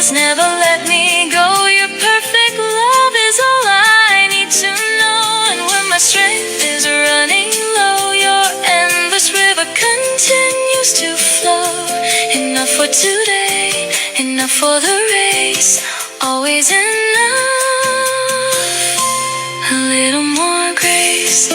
has never let me go. Your perfect love is all I need to know. And when my strength is running low, your endless river continues to flow. Enough for today, enough for the race, always enough. A little more grace.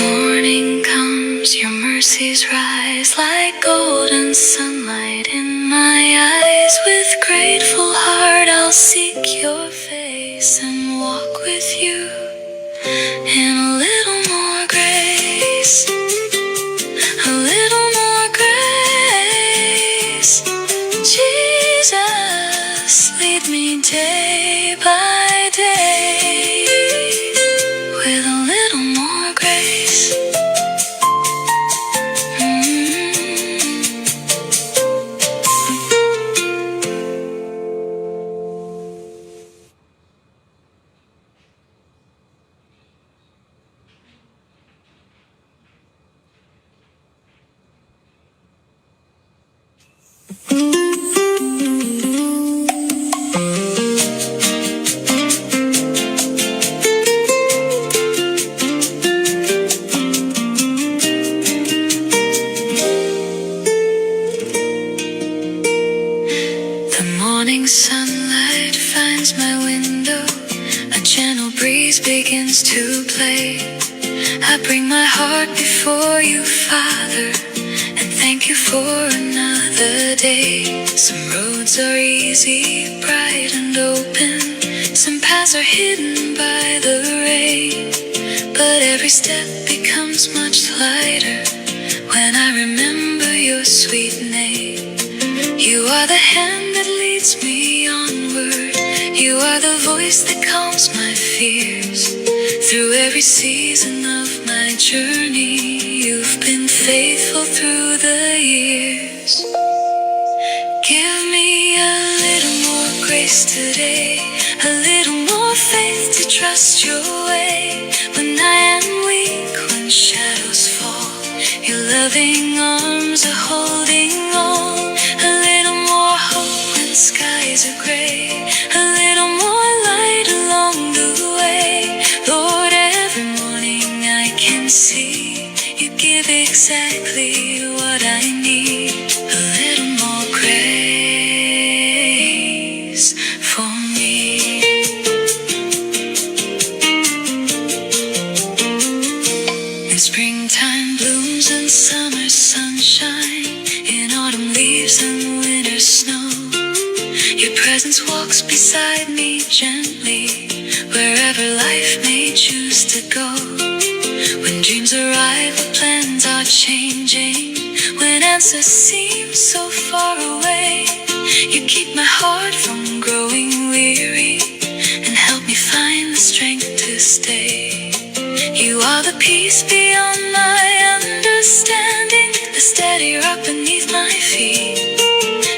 Morning comes, your mercies rise like golden sunlight in my eyes. With grateful heart I'll seek your face and walk with you in a little more grace. A little more grace. Jesus, lead me day by day with a little more grace. The morning sunlight finds my window. A gentle breeze begins to play. I bring my heart before you, Father, and thank you for another day. Some roads are easy, bright and open. Some paths are hidden by the rain. But every step becomes much lighter when I remember your sweet name. You are the hand that leads me onward. You are the voice that calms my fears. Through every season of my journey, you've been faithful through the years. Give me a little more grace today, a little more faith to trust your way. When I am weak, when shadows fall, your loving arms are holding on. A little more hope when skies are gray, a little more light along the way. Lord, every morning I can see you give exactly what I need. A little more grace for me. In springtime blooms and summer sunshine, in autumn leaves and winter snow, your presence walks beside me gently, wherever life may choose to go. When dreams arrive, the plans are changing. When answers seem so far away, you keep my heart from growing weary and help me find the strength to stay. You are the peace beyond my understanding, the steady rock beneath my feet.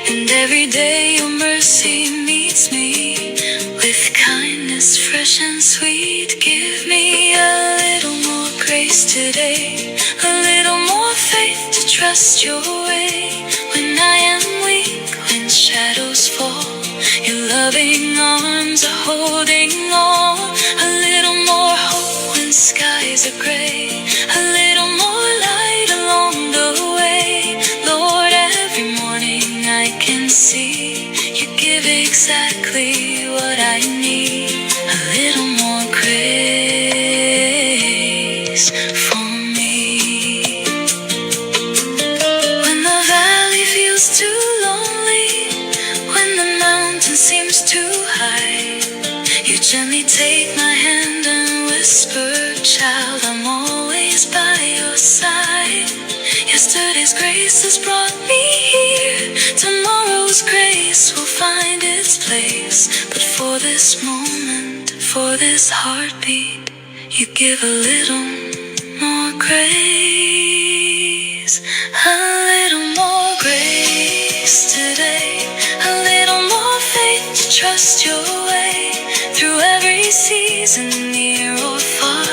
And every day your mercy meets me with kindness fresh and sweet. Give me a little more grace today, a little more faith to trust your way. When I am weak, when shadows fall, your loving arms are holding on. A little more hope when skies are gray, a little more light along the way. Lord, every morning I can see you give exactly what I need. A little more grace for me. When the valley feels too lonely, when the mountain seems too high, you gently take my hand and whisper, child, I'm always by your side. Yesterday's grace has brought me here. Tomorrow's grace will find its place. But for this moment, for this heartbeat, you give a little more grace. A little more grace today, a little more faith to trust your way. Through every season, near or far,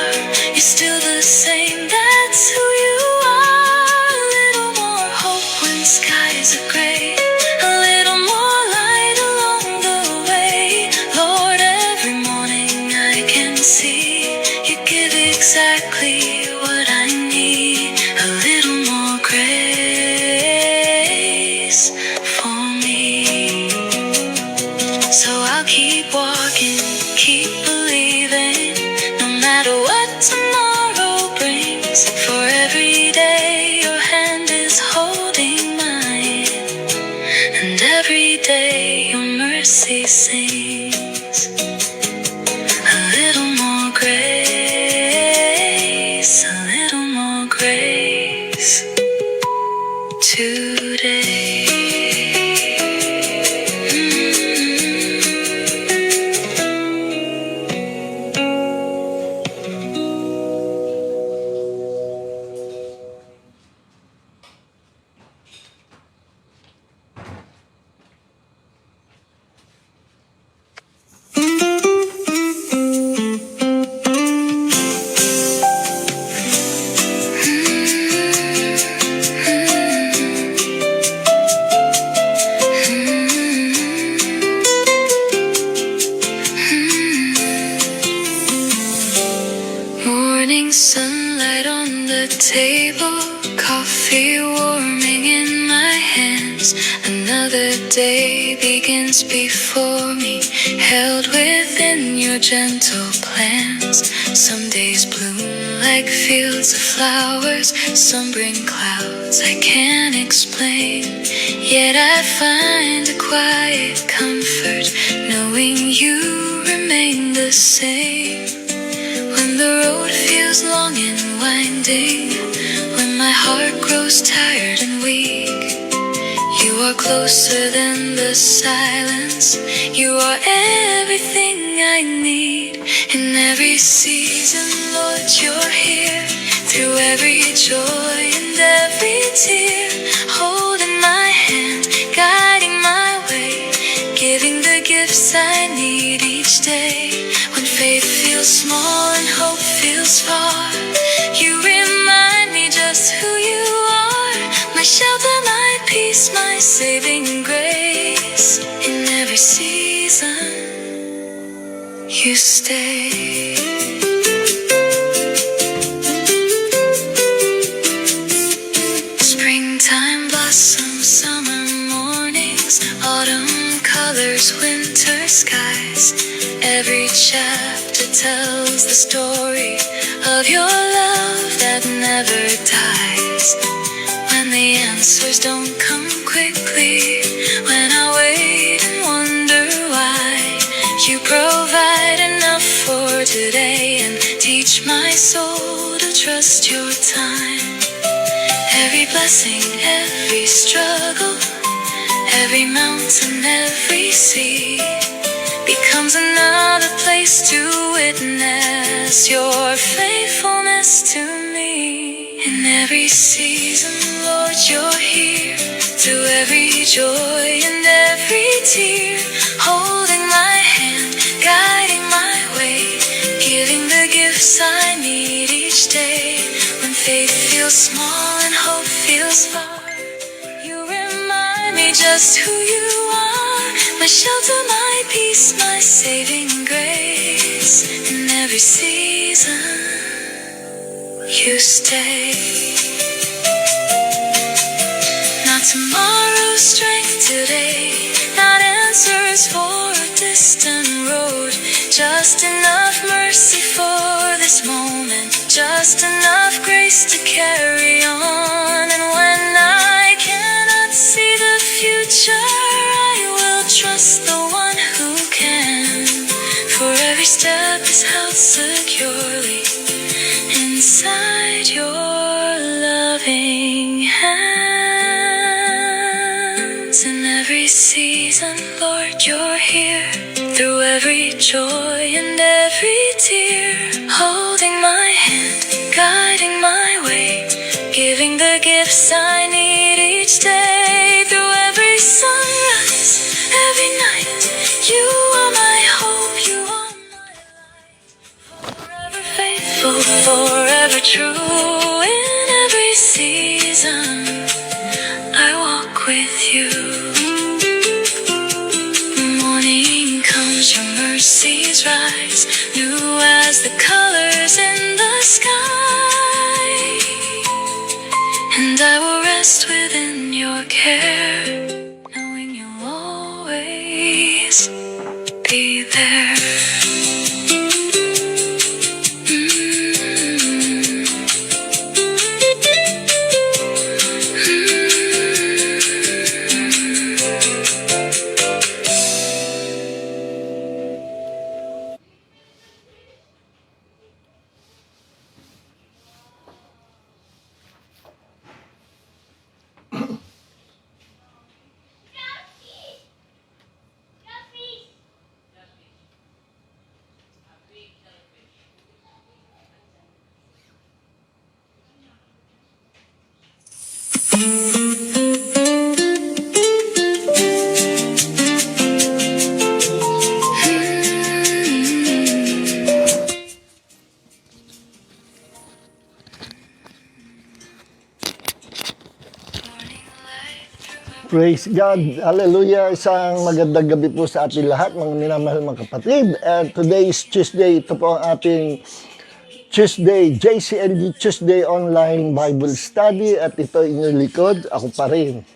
you're still the same, that's who you are. A little more hope when skies are gray, every day your mercy sings. A little more grace, a little more grace today. Morning sunlight on the table, coffee warming in my hands. Another day begins before me, held within your gentle plans. Some days bloom like fields of flowers, some bring clouds I can't explain. Yet I find a quiet comfort knowing you remain the same. When the road feels long and winding, when my heart grows tired and weak, you are closer than the silence. You are everything I need. In every season, Lord, you're here. Through every joy and every tear, holding my hand, guiding my way, giving the gifts I need each day. When faith feels small and hope feels far, you remind me just who you are. My shelter, my peace, my saving grace. In every season, you stay. Springtime blossoms, summer mornings, autumn colors, winter skies. Every chapter tells the story of your love that never dies. When the answers don't come quickly, when I wait and wonder why, you provide enough for today and teach my soul to trust your time. Every blessing, every struggle, every mountain, every sea becomes another place to witness your faithfulness to me. In every season, Lord, you're here. Through every joy and every tear, holding my hand, guiding my way, giving the gifts I need each day. When faith feels small and hope feels far, you remind me just who you are. My shelter, my peace, my saving grace. In every season, you stay. Not tomorrow's strength today, not answers for a distant road. Just enough mercy for this moment, just enough grace to carry on. And when I cannot see the future, I will trust the one who can. For every step is held securely inside your loving hands. In every season, Lord, you're here. Through every joy and every tear, holding my hand, guiding my way, giving the gifts I need each day. Through every sunrise, every night, you are my hope, you are my light. Forever faithful, forever true. In every season, I walk with you. Morning comes, your mercies rise, new as the colors in the sky. And I will rest within your care, knowing you'll always be there. Praise God. Hallelujah. Isang magandang gabi po sa ating lahat, mga minamahal mga kapatid. And today is Tuesday. Ito po ang ating Tuesday, JCNG Tuesday Online Bible Study. At ito inyong likod, ako pa rin,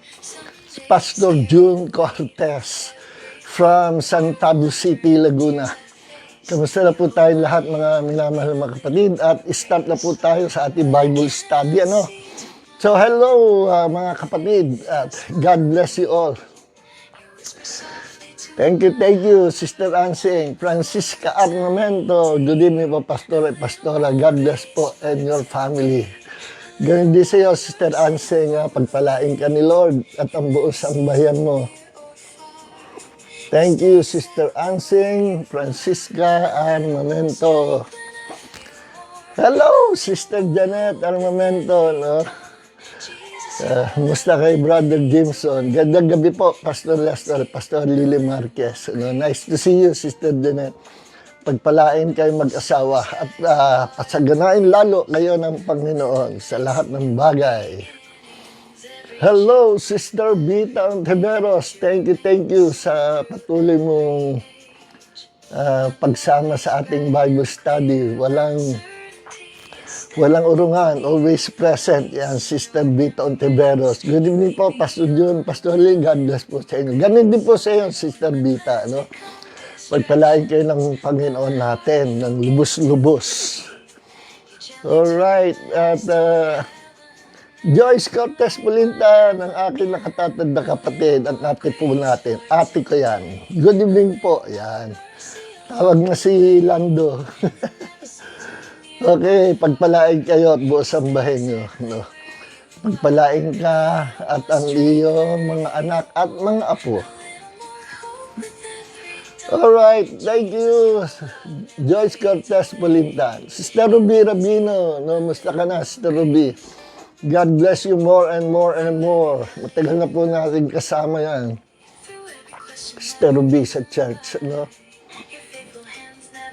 si Pastor June Cortez from San Pablo City, Laguna. Kamusta na po tayong lahat, mga minamahal mga kapatid? At start na po tayo sa ating Bible Study. So hello mga kapatid, at God bless you all. Thank you, Sister Ansing, Francisca Arnamento. Good evening po, Pastor at Pastora. God bless po and your family. Ganun din sa iyo, Sister Ansing, pagpalain ka ni Lord at ang buong sambayan mo. Thank you, Sister Ansing, Francisca Arnamento. Hello, Sister Janet Armamento, musta kay Brother Jameson? Gandang gabi po, Pastor Lester, Pastor Lily Marquez. Nice to see you, Sister Janet. Pagpalain kayo mag-asawa at pasaganain lalo kayo ng Panginoon sa lahat ng bagay. Hello, Sister Bita Ontiveros. Thank you sa patuloy mong pagsama sa ating Bible study. Walang urungan, always present. Yan, Sister Bita Ontiveros. Good evening po, Pastor June, Pastor Lee, God bless po sa inyo. Ganun din po sa iyo, Sister Bita. Pagpalain kayo ng Panginoon natin, ng lubos-lubos. Alright, at Joyce Cortez Pulinta, ng aking nakatatad na kapatid, ang ate po natin. Ate ko yan. Good evening po. Yan. Tawag na si Lando. Okay, pagpalain kayo at buong sambahin nyo. Pagpalain ka at ang iyong mga anak at mga apo. Alright, thank you, Joyce Cortez Pulintan. Sister Ruby Rabino, musta ka na, Sister Ruby? God bless you more and more and more. Matagal na po natin kasama yan. Sister Ruby sa church,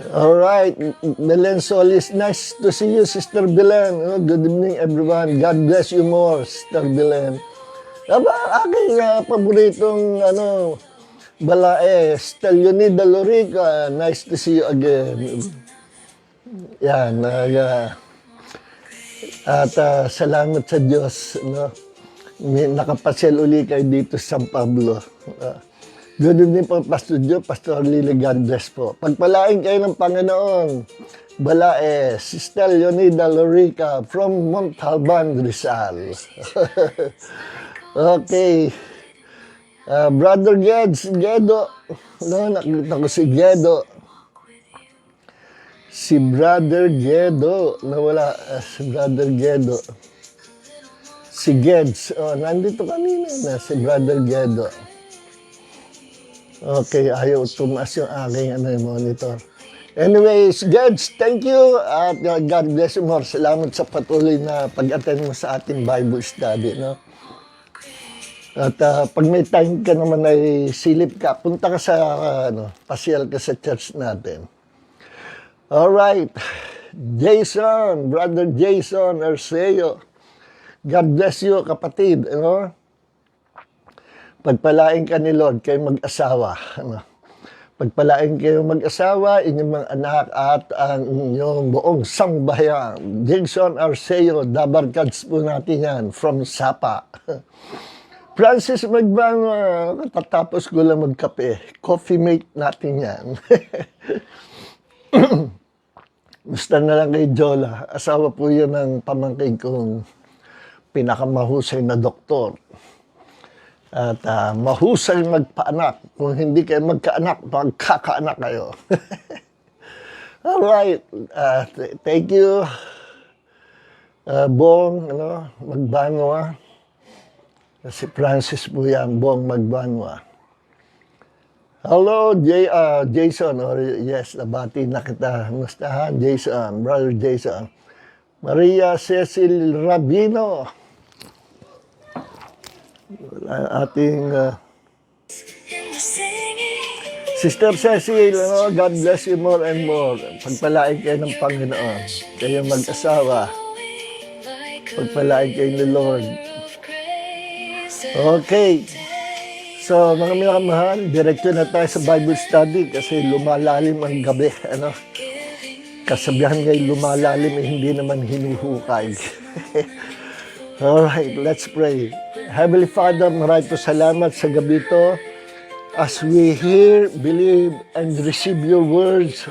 Alright, Belen Solis, nice to see you, Sister Belen. Good evening, everyone. God bless you more, Sister Belen. Aking paboritong balae, Stelionida Lorica, nice to see you again. Yan, at salamat sa Diyos. Nakapasyal uli kayo dito sa San Pablo. Good evening po, Pastor Joe, Pastor Lily, God bless po. Pagpalain kayo ng Panginoon. Balae, Sister Leonida Lorica from Montalban, Rizal. Okay. Brother Gedo. Nakita ko si Gedo. Si Brother Gedo. Nawala si Brother Gedo. Si Geds. Nandito kanina na si Brother Gedo. Okay, ayaw tumaas yung aking monitor. Anyways, Geds, thank you. At God bless you more. Salamat sa patuloy na pag-attend mo sa ating Bible study. At pag may time ka naman ay silip ka, punta ka sa, pasyal ka sa church natin. Alright, Jason, Brother Jason Arceo. God bless you, kapatid. Pagpalain ka ni Lord, kayo mag-asawa. Pagpalain kayo mag-asawa, inyong mga anak at ang inyong buong sambayan. Jason Arceo, Dabarkads po natin yan, from Sapa. Francis Magbanwa, katatapos ko lang magkape. Coffee mate natin yan. Gusto na lang kay Jola. Asawa po yun ng pamangkin kong pinakamahusay na doktor. At mahusay magpaanak. Kung hindi kayo magkaanak, magkakaanak kayo. Alright. Thank you. Bong, Magbanwa. Si Francis po yan, Bong Magbanwa. Hello, Jason. Yes, nabati na kita. Mustahan, Jason. Brother Jason. Maria Cecil Rabino. ating in the singing. Sister Cecil, God bless you more and more. Pagpalain kayo ng Panginoon. Kayo mag-asawa. Pagpalain kayo ng Lord. Okay. So, mga minamahal, diretso na tayo sa Bible study kasi lumalalim ang gabi. Kasabihan ngayon lumalalim hindi naman hinuhukay. Alright, let's pray. Heavenly Father, maraming po salamat sa gabi ito. As we hear, believe, and receive your words,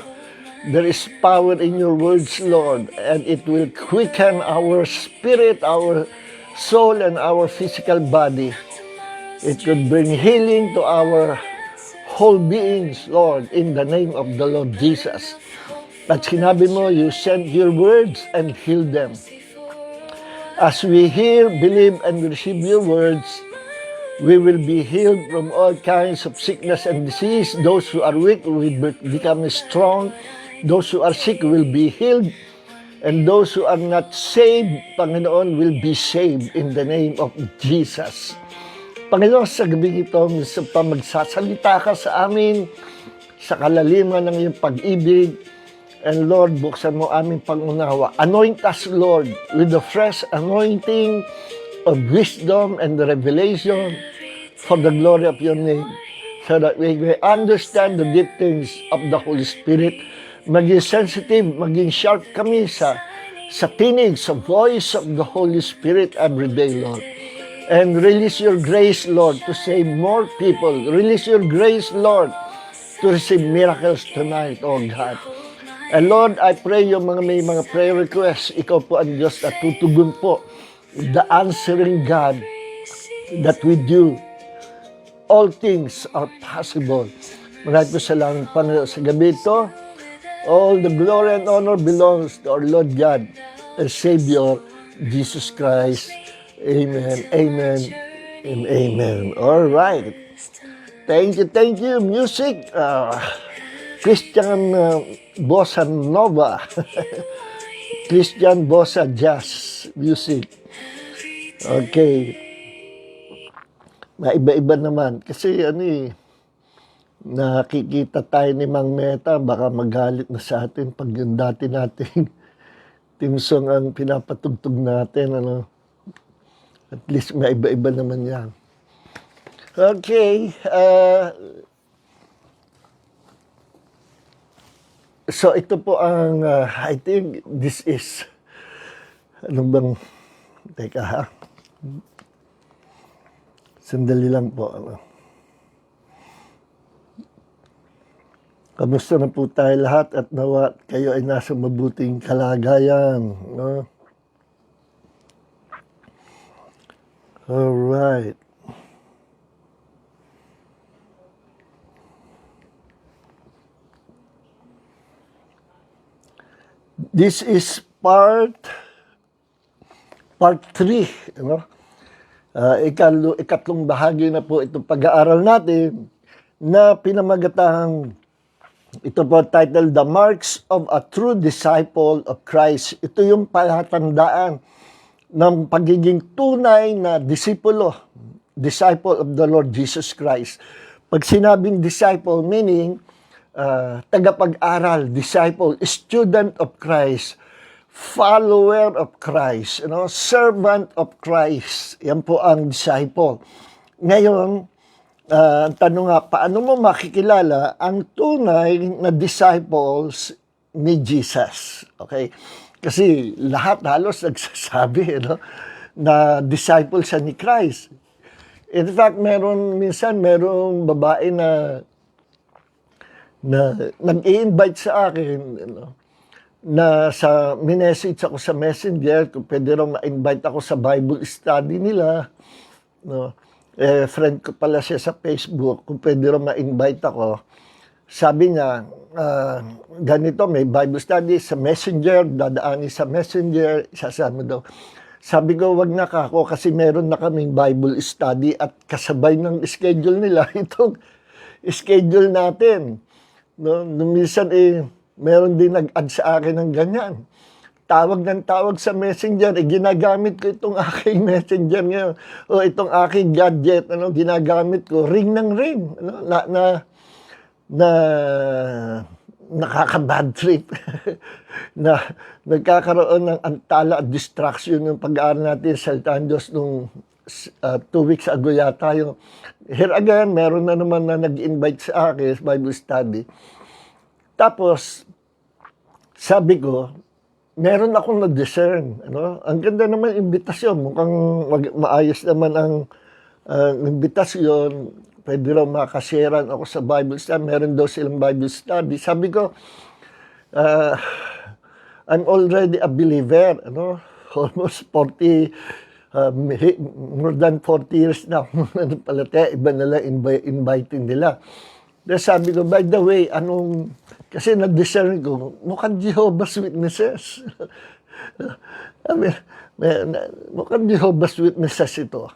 there is power in your words, Lord, and it will quicken our spirit, our soul, and our physical body. It could bring healing to our whole beings, Lord, in the name of the Lord Jesus. At sinabi mo, you sent your words and heal them. As we hear, believe, and receive your words, we will be healed from all kinds of sickness and disease. Those who are weak will become strong. Those who are sick will be healed. And those who are not saved, Panginoon, will be saved in the name of Jesus. Panginoon, sa gabi ito, sa magsasalita ka sa amin, sa kalaliman ng iyong pag-ibig, and Lord, buksan mo aming pangunawa. Anoint us, Lord, with the fresh anointing of wisdom and revelation for the glory of your name, so that we may understand the deep things of the Holy Spirit. Maging sensitive, maging sharp kami sa tinig, sa voice of the Holy Spirit every day, Lord. And release your grace, Lord, to save more people. Release your grace, Lord, to receive miracles tonight, oh God. And Lord, I pray yung may mga prayer requests, ikaw po ang Diyos at tutugon po, the answering God, that with you, all things are possible. Maraming po salamat, Panginoon, sa gabi ito. All the glory and honor belongs to our Lord God and Savior, Jesus Christ. Amen, amen, and amen. All right. Thank you. Music, Christian Bossa Nova. Christian Bossa Jazz music. Okay. Maiba-iba naman. Kasi nakikita tayo ni Mang Meta, baka magalit na sa atin pag yung dati nating team song ang pinapatugtog natin. At least maiba-iba naman yan. Okay. So ito po ang, I think this is, teka ha. Sandali lang po. Kamusta na po tayo lahat at nawa kayo ay nasa mabuting kalagayan. No? Alright. This is part 3, ikatlong bahagi na po itong pag-aaral natin na pinamagatang, ito po title, The Marks of a True Disciple of Christ. Ito yung palatandaan ng pagiging tunay na disciple of the Lord Jesus Christ. Pag sinabing disciple, meaning tagapag-aral, disciple, student of Christ, follower of Christ, servant of Christ. Yan po ang disciple. Ngayon, tanong nga, paano mo makikilala ang tunay na disciples ni Jesus? Okay? Kasi lahat halos nagsasabi na disciple siya ni Christ. In fact, minsan merong babae na nag-i-invite sa akin, na minessage ako sa Messenger, kung pwede raw ma-invite ako sa Bible study nila. Friend ko pala siya sa Facebook, kung pwede raw ma-invite ako. Sabi niya, ganito, may Bible study sa Messenger, dadaanin sa Messenger, isasama daw. Sabi ko, wag na ako kasi meron na kaming Bible study at kasabay ng schedule nila itong schedule natin. Minsan meron din nag-add sa akin ng ganyan. tawag ng tawag sa messenger, ginagamit ko itong aking messenger ngayon, o itong aking gadget, ginagamit ko, ring ng ring, na nakaka-bad trip, na nagkakaroon ng antala at distraction yung pag-aaral natin sa Salita ng Diyos nung 2 weeks ago yata yung, here again, meron na naman na nag-invite sa akin sa Bible study. Tapos, sabi ko, meron akong na-discern. Ang ganda naman imbitasyon. Mukhang maayos naman ang imbitasyon. Pwede raw makasharean ako sa Bible study. Meron daw silang Bible study. Sabi ko, I'm already a believer. Almost 40, more than 40 years na akong palataya. Iba nila inviting nila. Then sabi ko, by the way, kasi na-discern ko, mukhang Jehovah's Witnesses. Mukhang Jehovah's Witnesses ito.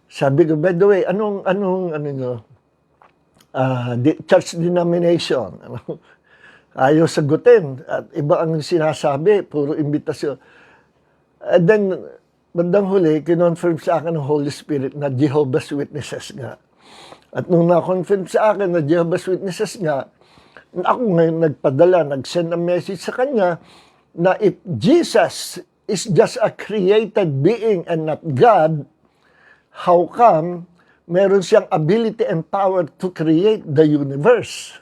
Sabi ko, by the way, church denomination. Ayaw sagutin. At iba ang sinasabi, puro imbitasyon. And then, bandang huli, kinonfirm sa akin ng Holy Spirit na Jehovah's Witnesses nga. At nung na-confirm sa akin na Jehovah's Witnesses nga, ako ngayon nagpadala, nag-send a message sa kanya na if Jesus is just a created being and not God, how come meron siyang ability and power to create the universe?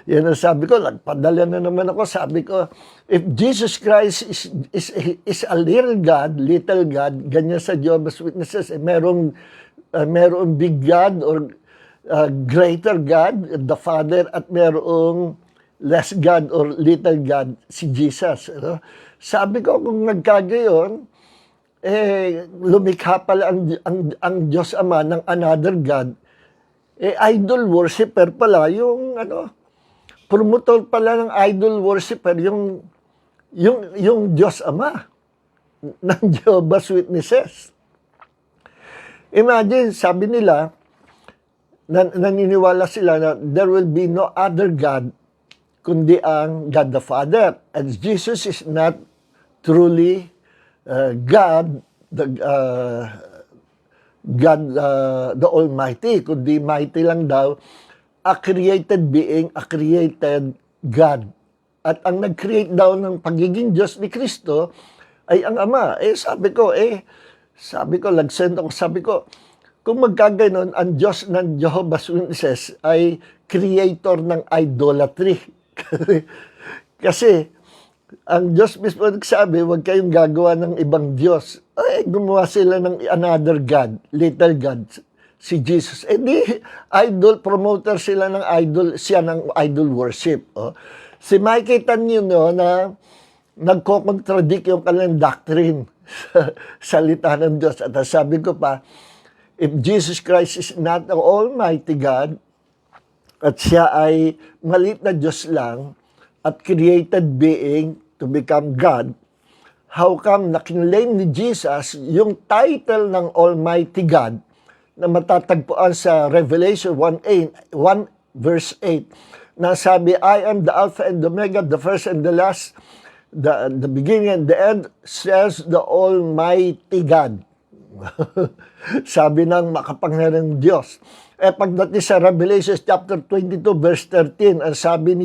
Yan ang sabi ko, nagpadala na naman ako. Sabi ko, if Jesus Christ is a little God, ganyan sa Jehovah's Witnesses, merong big God or greater God, the Father, at merong less God or little God, si Jesus. Sabi ko, kung nagkagayon, lumikha pala ang Diyos Ama ng another God, idol worshiper pala, yung promotor pala ng idol worshiper, yung Diyos Ama ng Jehovah's Witnesses. Imagine, sabi nila, naniniwala sila na there will be no other God kundi ang God the Father. And Jesus is not truly God, the Almighty, kundi mighty lang daw, a created being, a created God. At ang nag-create daw ng pagiging Diyos ni Kristo ay ang Ama. Sabi ko, nag-send ako, sabi ko, kung magkaganon, ang Diyos ng Jehovah's Witnesses ay creator ng idolatry. Kasi, ang Diyos mismo nagsabi, huwag kayong gagawa ng ibang Diyos. Gumawa sila ng another God, little God, si Jesus. Idol, promoter sila ng idol, siya ng idol worship. Si makikita niyo na nagko-contradict yung kanilang doctrine sa salita ng Diyos. At sabi ko pa, if Jesus Christ is not the Almighty God, at siya ay maliit na Diyos lang, at created being to become God, how come nakinlaim ni Jesus yung title ng Almighty God na matatagpuan sa Revelation 1 verse 8, na sabi, I am the Alpha and the Omega, the first and the last, the beginning and the end, says the Almighty God. Sabi ng makapangyarihang Diyos. Pagdating sa Revelation chapter 22 verse 13, ang sabi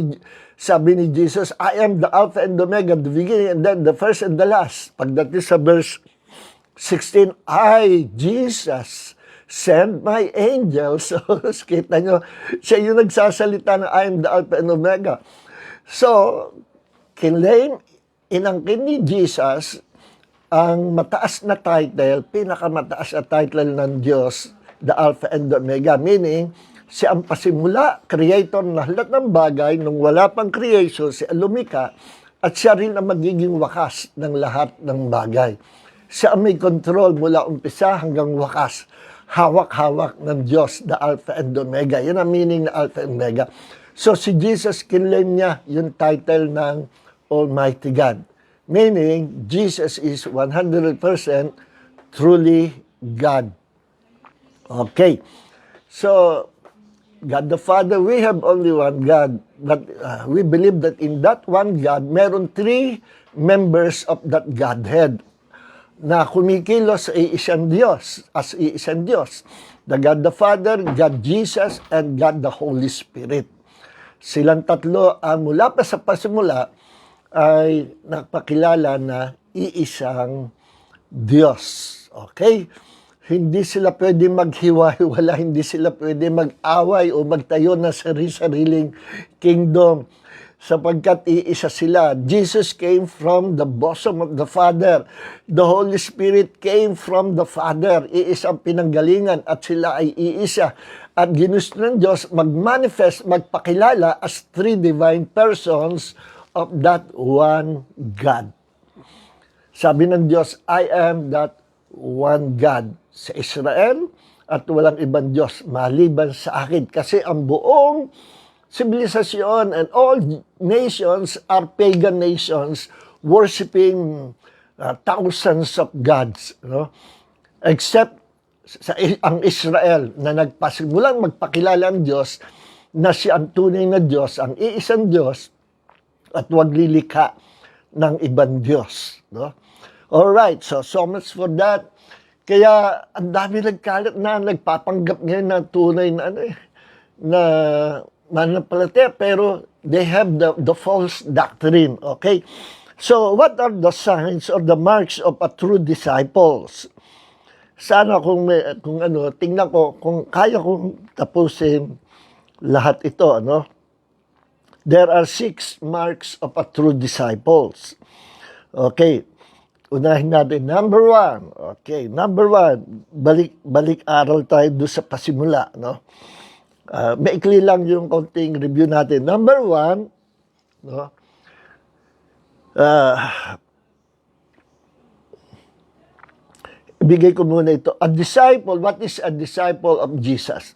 ni Jesus, I am the Alpha and the Omega, the beginning and then the first and the last. Pagdating sa verse 16, I, Jesus, send my angels. So, kita nyo, siya yung nagsasalita na I am the Alpha and Omega. So, inangkin ni Jesus ang mataas na title, pinakamataas na title ng Diyos, the Alpha and the Omega, meaning, siya ang pasimula, creator ng lahat ng bagay, nung wala pang creation, siya lumika, at siya rin ang magiging wakas ng lahat ng bagay. Siya ang may control mula umpisa hanggang wakas. Hawak-hawak ng Diyos, the Alpha and the Omega. Yan ang meaning ng Alpha and Omega. So, si Jesus, kinlaim niya yung title ng Almighty God. Meaning, Jesus is 100% truly God. Okay. So, God the Father, we have only one God. But we believe that in that one God, meron three members of that Godhead na kumikilos ay isang Diyos, as iisang Diyos. The God the Father, God Jesus, and God the Holy Spirit. Silang tatlo ang mula pa sa pasimula ay nagpakilala na iisang Diyos. Okay? Hindi sila pwede maghiwa-hiwala, hindi sila pwede mag-away o magtayo ng sarili-sariling kingdom sapagkat iisa sila. Jesus came from the bosom of the Father. The Holy Spirit came from the Father. Iisang pinanggalingan at sila ay iisa. At ginusto ng Diyos mag-manifest, magpakilala as three divine persons of that one God. Sabi ng Diyos, I am that one God sa Israel at walang ibang Diyos maliban sa akin. Kasi ang buong civilization and all nations are pagan nations worshiping thousands of gods, no? Except ang Israel na nagpasimulang magpakilala ang Diyos na siya ang tunay na Diyos, ang iisang Diyos at huwag lilikha ng ibang Diyos, no? Alright, so much for that. Kaya ang dami nagkalat na nagpapanggap ngayon na tunay na mananampalataya, pero they have the false doctrine, okay? So, what are the signs or the marks of a true disciples? Sana kung tingnan ko, kung kaya kong tapusin lahat ito, no? There are 6 marks of a true disciples. Okay, unahin natin. Number 1, okay, number 1, balik aral tayo doon sa pasimula, no? Maikli lang yung konting review natin. Number 1, no? Ibigay ko muna ito. A disciple, what is a disciple of Jesus?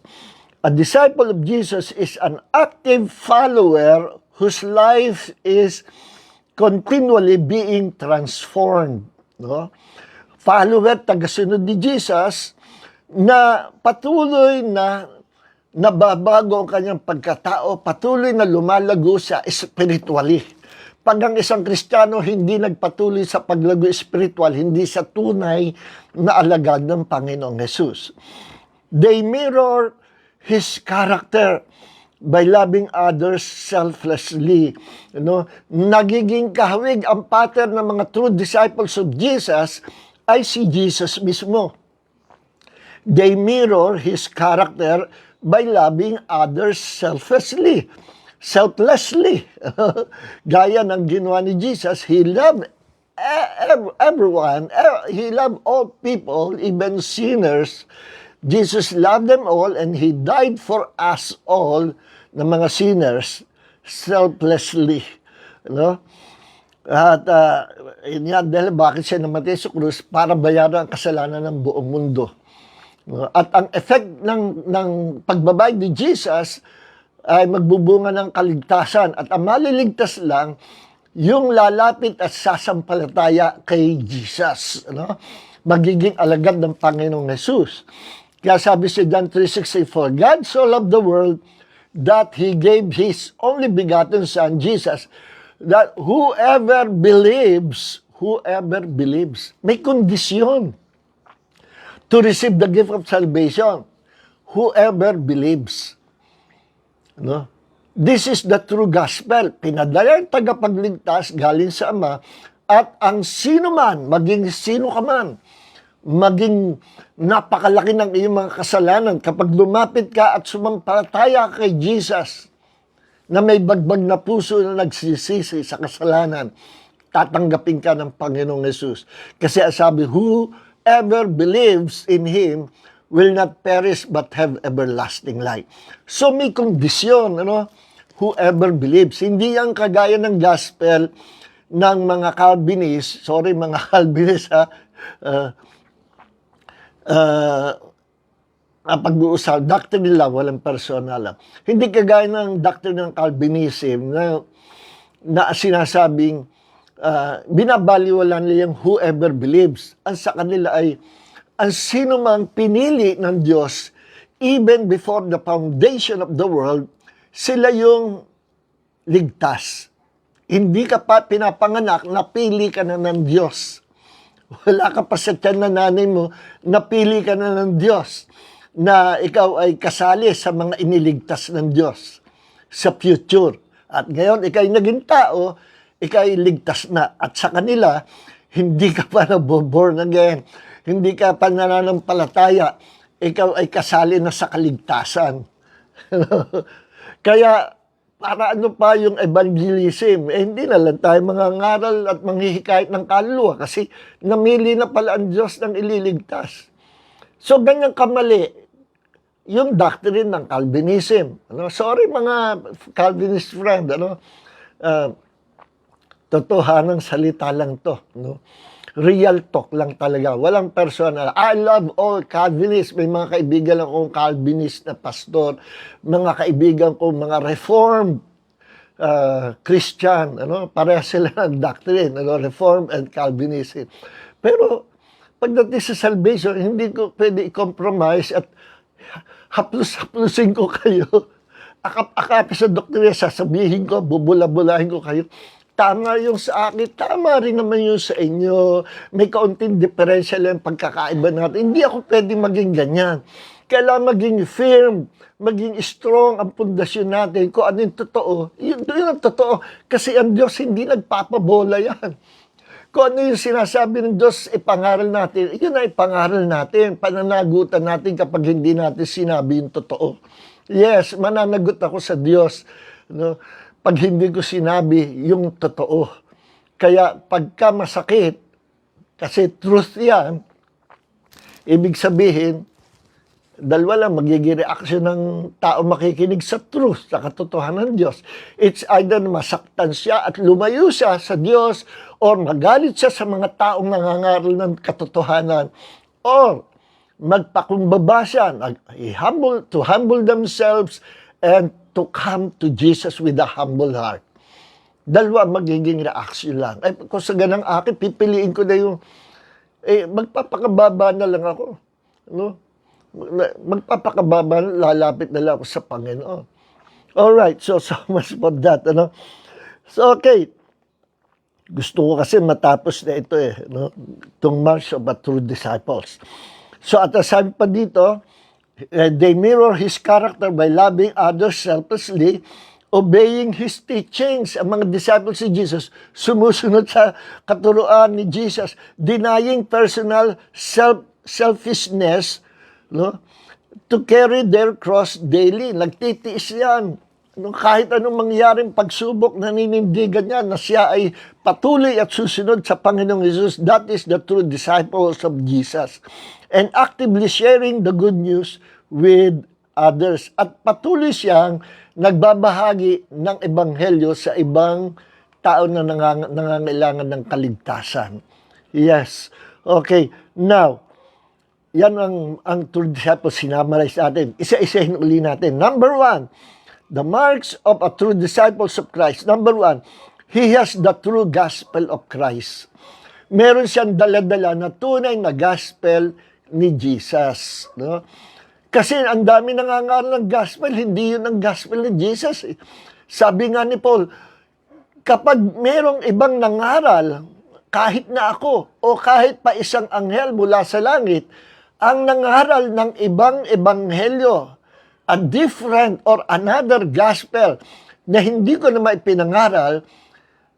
A disciple of Jesus is an active follower whose life is continually being transformed, no? Follower, tagasunod ni Jesus na patuloy na nababago ang kanyang pagkatao, patuloy na lumalago sa spiritually. Pag ang isang Kristiyano hindi nagpatuloy sa paglago spiritual, hindi sa tunay na alagad ng Panginoong Jesus. They mirror His character by loving others selflessly. Nagiging kahawig ang pattern ng mga true disciples of Jesus ay si Jesus mismo. They mirror His character by loving others selflessly. Gaya ng ginawa ni Jesus, He loved everyone. He loved all people, even sinners. Jesus loved them all and He died for us all na mga sinners selflessly. No? At yan, dahil bakit siya namatay sa krus? Para bayaran ang kasalanan ng buong mundo. At ang effect ng pagbabayad ni Jesus ay magbubunga ng kaligtasan. At ang maliligtas lang, yung lalapit at sasampalataya kay Jesus. Magiging alagad ng Panginoong Jesus. Kaya sabi sa John 3:64, God so loved the world that He gave His only begotten Son, Jesus, that whoever believes, may kondisyon to receive the gift of salvation. Whoever believes. No? This is the true gospel. Pinadala ang tagapagligtas galing sa Ama at ang sino man, maging sino ka man, maging napakalaki ng iyong mga kasalanan, kapag lumapit ka at sumampalataya kay Jesus na may bagbag na puso na nagsisisi sa kasalanan, tatanggapin ka ng Panginoong Jesus. Kasi sabi, whoever believes in Him will not perish but have everlasting life. So may kondisyon, whoever believes. Hindi yan kagaya ng gospel ng mga Calvinist, pag-uusap, doctrine nila, walang personal. Hindi kagaya ng doctrine ng Calvinism na sinasabing binabaliwalan nila yung whoever believes. Ang sa kanila ay ang sino mang pinili ng Diyos even before the foundation of the world, sila yung ligtas. Hindi ka pa pinapanganak, napili ka na ng Diyos. Wala ka pa sa tiyan na nanay mo, napili ka na ng Diyos na ikaw ay kasali sa mga iniligtas ng Diyos sa future. At ngayon, ikaw ay naging tao, ikaw ay ligtas na. At sa kanila, hindi ka pa na-born again, hindi ka pa nananampalataya, ikaw ay kasali na sa kaligtasan. Kaya, para ano pa yung evangelism? Hindi na lang tayo mangangaral at manghihikayat ng kaluluwa kasi namili na pala ang Diyos ng ililigtas. So, ganyan kamali yung doctrine ng Calvinism. Sorry mga Calvinist friend, totohanang salita lang to. Real talk lang talaga. Walang personal. I love all Calvinists. May mga kaibigan akong Calvinist na pastor. Mga kaibigan ko, mga Reformed Christian. Pareha sila ng doctrine. Reformed and Calvinism. Pero, pagdating sa salvation, hindi ko pwede i-compromise at haplos-haplosin ko kayo. Akap-akapi sa doktrina, sasabihin ko, bubula-bulahin ko kayo. Tama yung sa akin, tama rin naman yung sa inyo. May kaunting diferensya lang pagkakaiba natin. Hindi ako pwede maging ganyan. Kailangan maging firm, maging strong ang pundasyon natin. Kung ano yung totoo, yun ang totoo. Kasi ang Diyos hindi nagpapabola yan. Kung ano yung sinasabi ng Diyos, ipangaral natin, yun ay ipangaral natin. Pananagutan natin kapag hindi natin sinabi yung totoo. Yes, mananagot ako sa Diyos. Pag hindi ko sinabi yung totoo. Kaya pagka masakit, kasi truth yan, ibig sabihin, dalawa lang magiging reaction ng tao makikinig sa truth, sa katotohanan ng Diyos. It's either masaktan siya at lumayo siya sa Diyos or magalit siya sa mga taong nangangaral ng katotohanan or magpakumbaba siya, to humble themselves and to come to Jesus with a humble heart. Dalawa magiging reaction lang. Kung sa ganang akin, pipiliin ko na yung, magpapakababa na lang ako. Magpapakababa, lalapit na lang ako sa Panginoon. Alright, so much for that. So, okay. Gusto ko kasi matapos na ito itong March of the True Disciples. So, at sabi pa dito, they mirror His character by loving others selflessly, obeying His teachings. Ang mga disciples ni Jesus, sumusunod sa katuruan ni Jesus, denying personal selfishness, to carry their cross daily. Nagtitiis yan. Kahit anong mangyaring pagsubok, naninindigan niya na siya ay patuloy at susunod sa Panginoong Jesus. That is the true disciples of Jesus. And actively sharing the good news with others. At patuloy siyang nagbabahagi ng ebanghelyo sa ibang tao na nangangailangan ng kaligtasan. Yes. Okay. Now, yan ang true disciples sinamarize natin. Isa-isahin uli natin. Number 1, the marks of a true disciples of Christ. Number 1, he has the true gospel of Christ. Meron siyang dala-dala na tunay na gospel ni Jesus. Kasi ang dami nangangaral ng gospel, hindi yun ang gospel ni Jesus. Sabi nga ni Paul, kapag merong ibang nangaral, kahit na ako o kahit pa isang anghel mula sa langit, ang nangaral ng ibang ebanghelyo, a different or another gospel na hindi ko naman ipinangaral,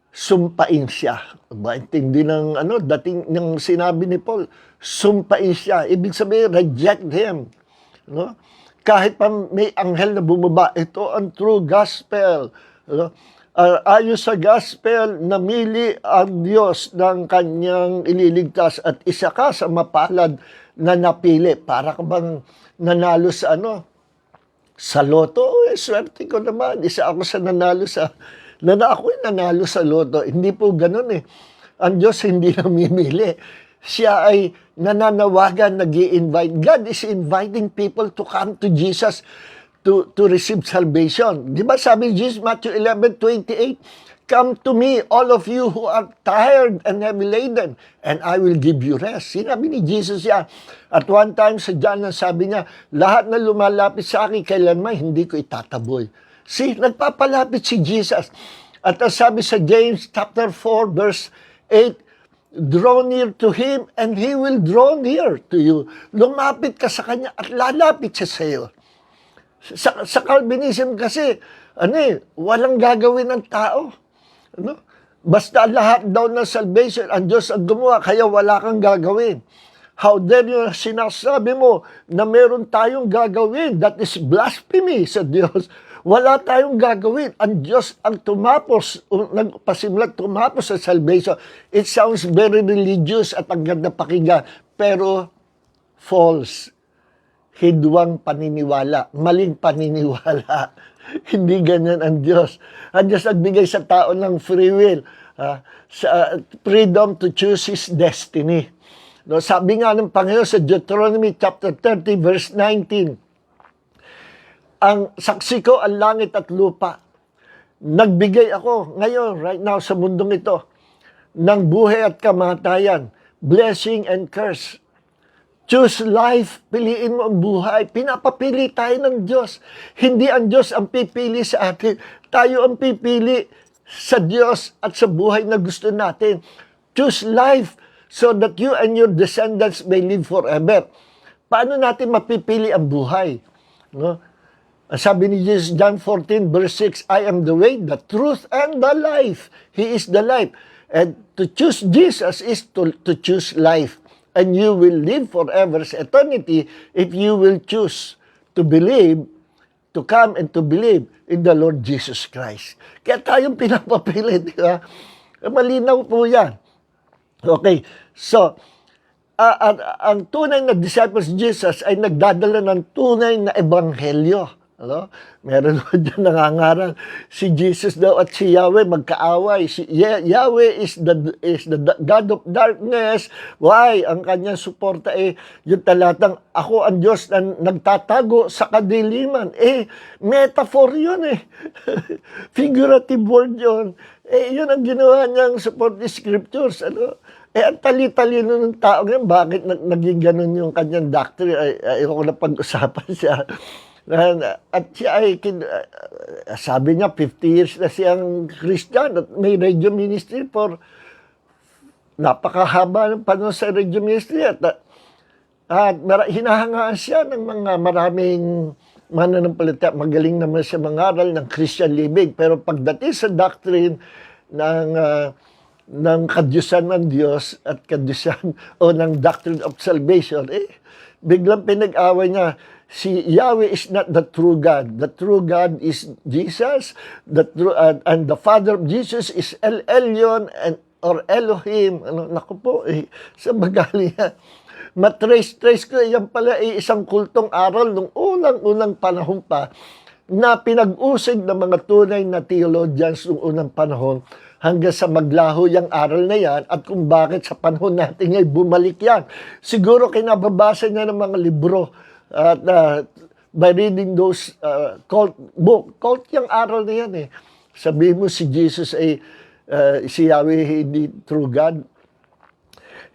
sumpain siya. Intindi ng dating ng sinabi ni Paul, sumpain siya. Ibig sabihin, reject him. Kahit pa may anghel na bumaba, ito ang true gospel. Ayon sa gospel, namili ang Diyos ng kanyang ililigtas at isa ka sa mapalad na napili. Para ka bang nanalo sa sa loto? Swerte ko naman. Isa ako sa nanalo sa nanalo sa loto. Hindi po ganun Ang Diyos hindi namimili. Siya ay nananawagan, nag-i-invite. God is inviting people to come to Jesus to receive salvation. Di ba sabi ni Jesus, Matthew 11:28, come to me, all of you who are tired and heavy laden, and I will give you rest. Sinabi ni Jesus yan. At one time sa John, sabi niya, lahat na lumalapit sa akin, kailanman hindi ko itataboy. See, nagpapalapit si Jesus. At ang sabi sa James chapter 4 verse 8, draw near to Him and He will draw near to you. Lumapit ka sa Kanya at lalapit siya sa iyo. Sa Calvinism kasi, walang gagawin ng tao. Ano? Basta lahat daw ng salvation, ang Diyos ang gumawa, kaya wala kang gagawin. How dare you, sinasabi mo na meron tayong gagawin? That is blasphemy sa Diyos. Wala tayong gagawin. Ang Diyos ang tumapos, nagpasimulat tumapos sa salvation. It sounds very religious at ang ganda pakinggan, pero false. Hidwang paniniwala, maling paniniwala. Hindi ganyan ang Diyos. Ang Diyos nagbigay sa tao ng free will, sa freedom to choose His destiny. No, sabi nga ng Panginoon sa Deuteronomy chapter 30 verse 19, ang saksi ko ang langit at lupa. Nagbigay ako ngayon, right now, sa mundong ito, ng buhay at kamatayan, blessing and curse. Choose life, piliin mo ang buhay. Pinapapili tayo ng Diyos. Hindi ang Diyos ang pipili sa atin. Tayo ang pipili sa Diyos at sa buhay na gusto natin. Choose life so that you and your descendants may live forever. Paano natin mapipili ang buhay? No? Sabi ni Jesus, John 14 verse 6, I am the way, the truth, and the life. He is the life. And to choose Jesus is to choose life. And you will live forever sa eternity if you will choose to believe, to come and to believe in the Lord Jesus Christ. Kaya tayong pinapapili, di ba? Malinaw po yan. Okay, so, ang tunay na disciples of Jesus ay nagdadala ng tunay na ebanghelyo. Ano? Meron mo dyan nangangaral, si Jesus daw at si Yahweh magkaaway. Yahweh is the God of darkness. Why? Ang kanyang suporta yung talatang, ako ang Diyos na nagtatago sa kadiliman. Metaphor yun Figurative word yun. Yun ang ginawa niyang support the scriptures. Ano? Ang tali-talino ng tao ngayon, bakit naging ganun yung kanyang doctrine? Ayoko na pag-usapan siya. At siya ay, sabi niya, 50 years na siyang Christian at may radio ministry for napakahaba ng panahon sa radio ministry. At hinahangaan siya ng mga maraming mananampalataya. Magaling naman siya mangaral ng Christian living. Pero pagdating sa doctrine ng kadyusan ng Diyos at kadyusan o ng doctrine of salvation, biglang pinag-away niya. Si Yahweh is not the true God. The true God is Jesus. And the Father of Jesus is El Elyon or Elohim. Naku po, sa magaling yan. Matrace ko, yan pala isang kultong aral nung unang panahon pa na pinag-usig ng mga tunay na theologians nung unang panahon hanggang sa maglaho yung aral na yan at kung bakit sa panahon natin ay bumalik yan. Siguro kinababasa niya ng mga libro at by reading those cult book. Cult yung aral na yan Sabihin mo si Jesus si Yahweh hindi true God.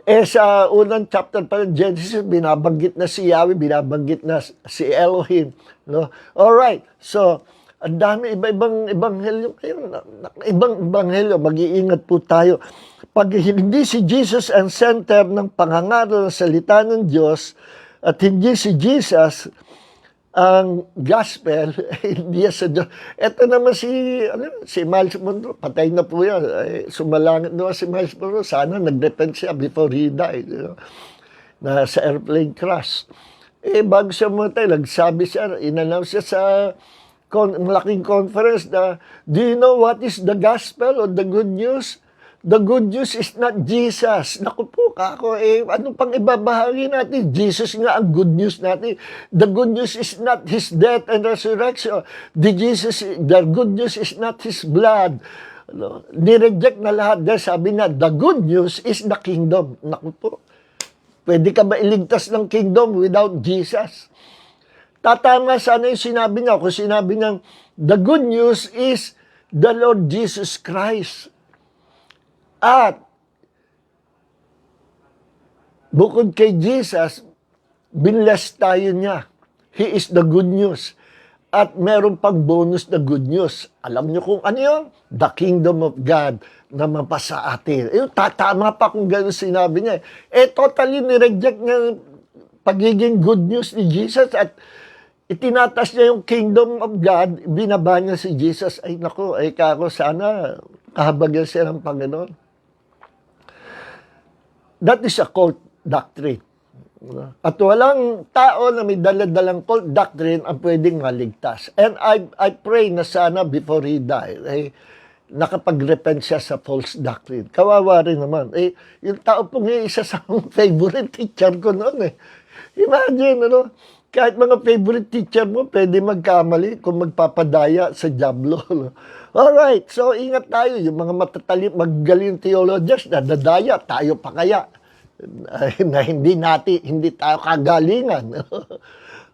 Sa unang chapter pa ng Genesis, binabanggit na si Yahweh, binabanggit na si Elohim. No? Alright, so, ang dami, iba-ibang ebanghelyo. Ibang ebanghelyo, mag-iingat po tayo. Pag hindi si Jesus ang center ng pangangaral ng salita ng Diyos, at hindi si Jesus ang gospel, hindi sa Diyos. Ito naman si Miles Monroe, patay na po yan. Sumalangit naman si Miles Monroe. Sana nag-repent siya before he died. Na sa airplane crash. Bago siya matay, nagsabi siya, in-announce siya sa malaking conference na, do you know what is the gospel or the good news? The good news is not Jesus. Naku po, ano pang ibabahagi natin? Jesus nga ang good news natin. The good news is not His death and resurrection. The good news is not His blood. Nireject na lahat. Dahil sabi na, the good news is the kingdom. Naku po, pwede ka ba iligtas ng kingdom without Jesus? Tatama sana yung sinabi niya. Kung sinabi niya, the good news is the Lord Jesus Christ. At bukod kay Jesus, binless tayo niya. He is the good news. At meron pang bonus na good news. Alam niyo kung ano yun? The kingdom of God na mapasa atin. Tatama pa kung gano'n sinabi niya. Totally nireject niya pagiging good news ni Jesus at itinatas niya yung kingdom of God, binaba niya si Jesus. Ay nako, kako sana kahabagyan siya ng Panginoon. That is a cult doctrine. At walang tao na may daladalang cult doctrine ang pwedeng maligtas. And I pray na sana before he died, nakapag-repent siya sa false doctrine. Kawawa rin naman. Yung tao pong isa sa favorite teacher ko noon . Imagine, kahit mga favorite teacher mo, pwede magkamali kung magpapadaya sa diablo. Alright, so ingat tayo. Yung mga magaling theologians na dadaya, tayo pa kaya na hindi tayo kagalingan.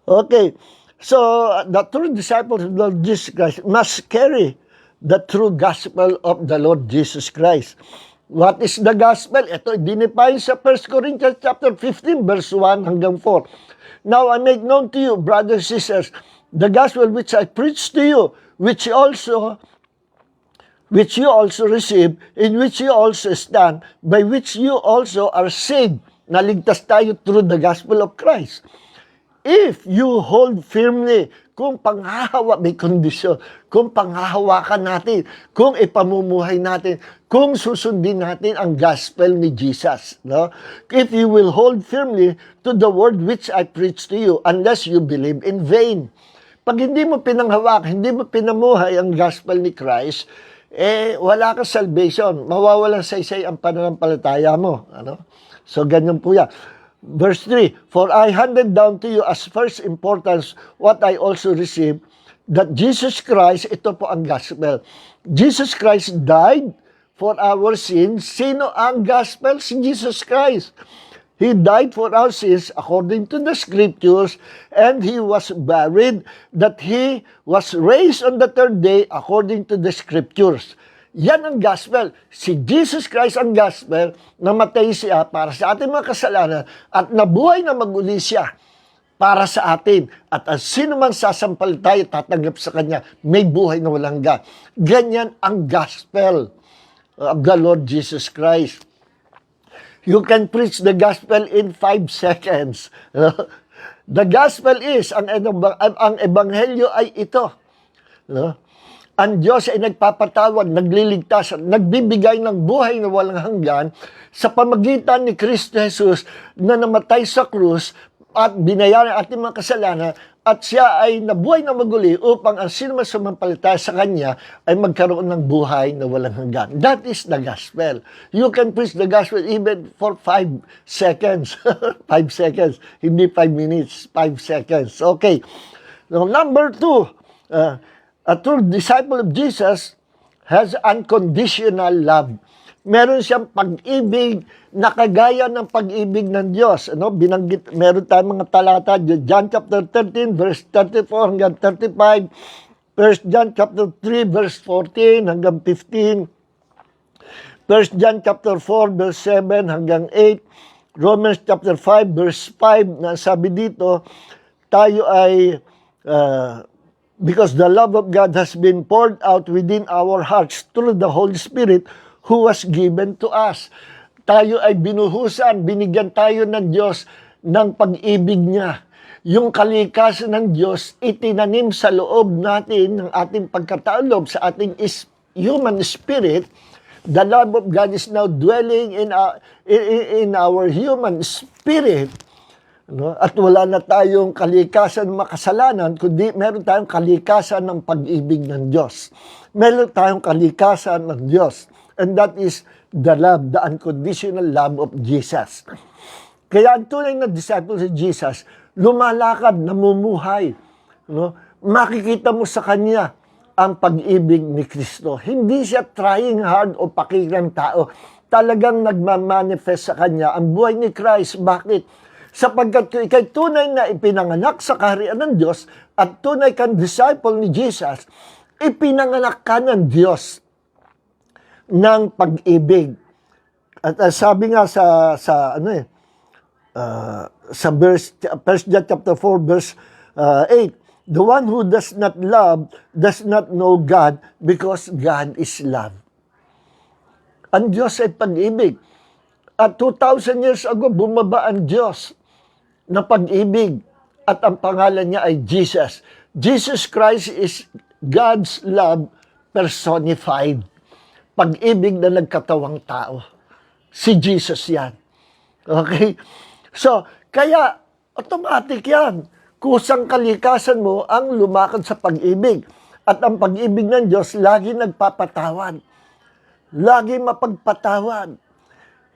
Okay. So, the true disciples of the Lord Jesus Christ must carry the true gospel of the Lord Jesus Christ. What is the gospel? Ito, dinefine sa 1 Corinthians chapter 15, verse 1 hanggang 4. Now, I make known to you, brothers and sisters, the gospel which I preach to you, which you also receive, in which you also stand, by which you also are saved. Naligtas tayo through the gospel of Christ. If you hold firmly, kung may kondisyon, kung panghahawakan natin, kung ipamumuhay natin, kung susundin natin ang gospel ni Jesus. No? If you will hold firmly to the word which I preach to you, unless you believe in vain. Pag hindi mo pinanghawak, hindi mo pinamuhay ang gospel ni Christ, wala kang salvation. Mawawalan saysay ang pananampalataya mo. So, ganyan po yan. Verse 3, for I handed down to you as first importance what I also received, that Jesus Christ, ito po ang gospel. Jesus Christ died for our sins. Sino ang gospel? Si Jesus Christ. He died for our sins according to the scriptures, and He was buried, that He was raised on the third day according to the scriptures. Yan ang gospel. Si Jesus Christ ang gospel, namatay siya para sa ating mga kasalanan at nabuhay na mag-uli siya para sa atin. At ang sino man sasampalataya, tatanggap sa Kanya, may buhay na walang hanggan. Ganyan ang gospel of the Lord Jesus Christ. You can preach the gospel in 5 seconds. The gospel is, ang ebanghelyo ay ito. Ang Diyos ay nagpapatawad, nagliligtas, nagbibigay ng buhay na walang hanggan sa pamagitan ni Kristo Jesus na namatay sa krus at binayaran ating mga kasalanan at siya ay nabuhay na maguli upang ang sino man sumampalataya sa Kanya ay magkaroon ng buhay na walang hanggan. That is the gospel. You can preach the gospel even for 5 seconds. 5 seconds. Hindi 5 minutes, 5 seconds. Okay. Now, number 2, a true disciple of Jesus has unconditional love. Meron siyang pag-ibig na kagaya ng pag-ibig ng Diyos. Binanggit, meron tayong mga talata, John chapter 13, verse 34 hanggang 35, 1 John chapter 3, verse 14 hanggang 15, 1 John chapter 4, verse 7 hanggang 8, Romans chapter 5, verse 5, na sabi dito, tayo ay, because the love of God has been poured out within our hearts through the Holy Spirit who was given to us. Tayo ay binuhusan, binigyan tayo ng Diyos ng pag-ibig niya. Yung kalikasan ng Diyos, itinanim sa loob natin ng ating pagkatao sa ating human spirit. The love of God is now dwelling in our human spirit. At wala na tayong kalikasan ng makasalanan, kundi meron tayong kalikasan ng pag-ibig ng Diyos. Meron tayong kalikasan ng Diyos. And that is the love, the unconditional love of Jesus. Kaya ang tunay na disciple si Jesus, lumalakad, namumuhay. Makikita mo sa Kanya ang pag-ibig ni Kristo. Hindi siya trying hard o pakirang tao. Talagang nagmamanifest sa Kanya ang buhay ni Christ. Bakit? Sapagkat kung ikay tunay na ipinanganak sa kaharian ng Diyos at tunay kang disciple ni Jesus, ipinanganak ka ng Diyos ng pag-ibig. At sabi nga sa verse 1 John chapter 4 verse 8, The one who does not love does not know God because God is love. Ang Diyos ay pag-ibig. At 2,000 years ago, bumaba ang Diyos na pag-ibig. At ang pangalan niya ay Jesus. Jesus Christ is God's love personified. Pag-ibig na nagkatawang tao. Si Jesus yan. Okay? So, kaya, automatic yan. Kusang kalikasan mo ang lumakad sa pag-ibig. At ang pag-ibig ng Diyos, lagi nagpapatawad. Lagi mapagpatawad.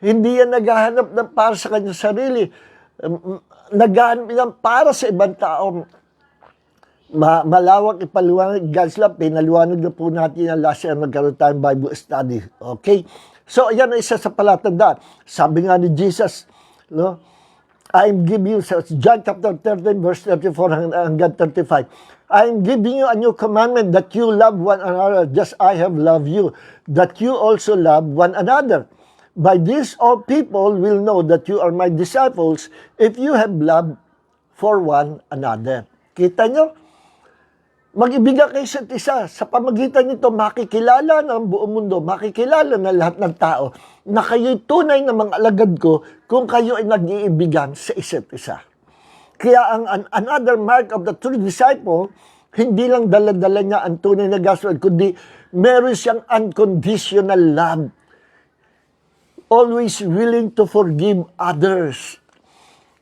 Hindi yan naghahanap ng para sa kanyang sarili. Naghahanap yan para sa ibang tao. Malawak ipaliwanag God's love. Pinaliwanag na po natin yung last year magkaroon tayong Bible study. Okay? So, yan ang isa sa palatandaan. Sabi nga ni Jesus, no? I am giving you, John chapter 13, verse 34 hanggang 35. I am giving you a new commandment that you love one another just I have loved you, that you also love one another. By this all people will know that you are my disciples if you have love for one another. Kita nyo? Mag-ibigan kayo sa isa. Sa pamagitan nito, makikilala ng buong mundo, makikilala ng lahat ng tao na kayo'y tunay na mga alagad ko kung kayo ay nag-iibigan sa isa't isa. Kaya another mark of the true disciple, hindi lang dala-dala niya ang tunay na gospel, kundi meron siyang unconditional love. Always willing to forgive others.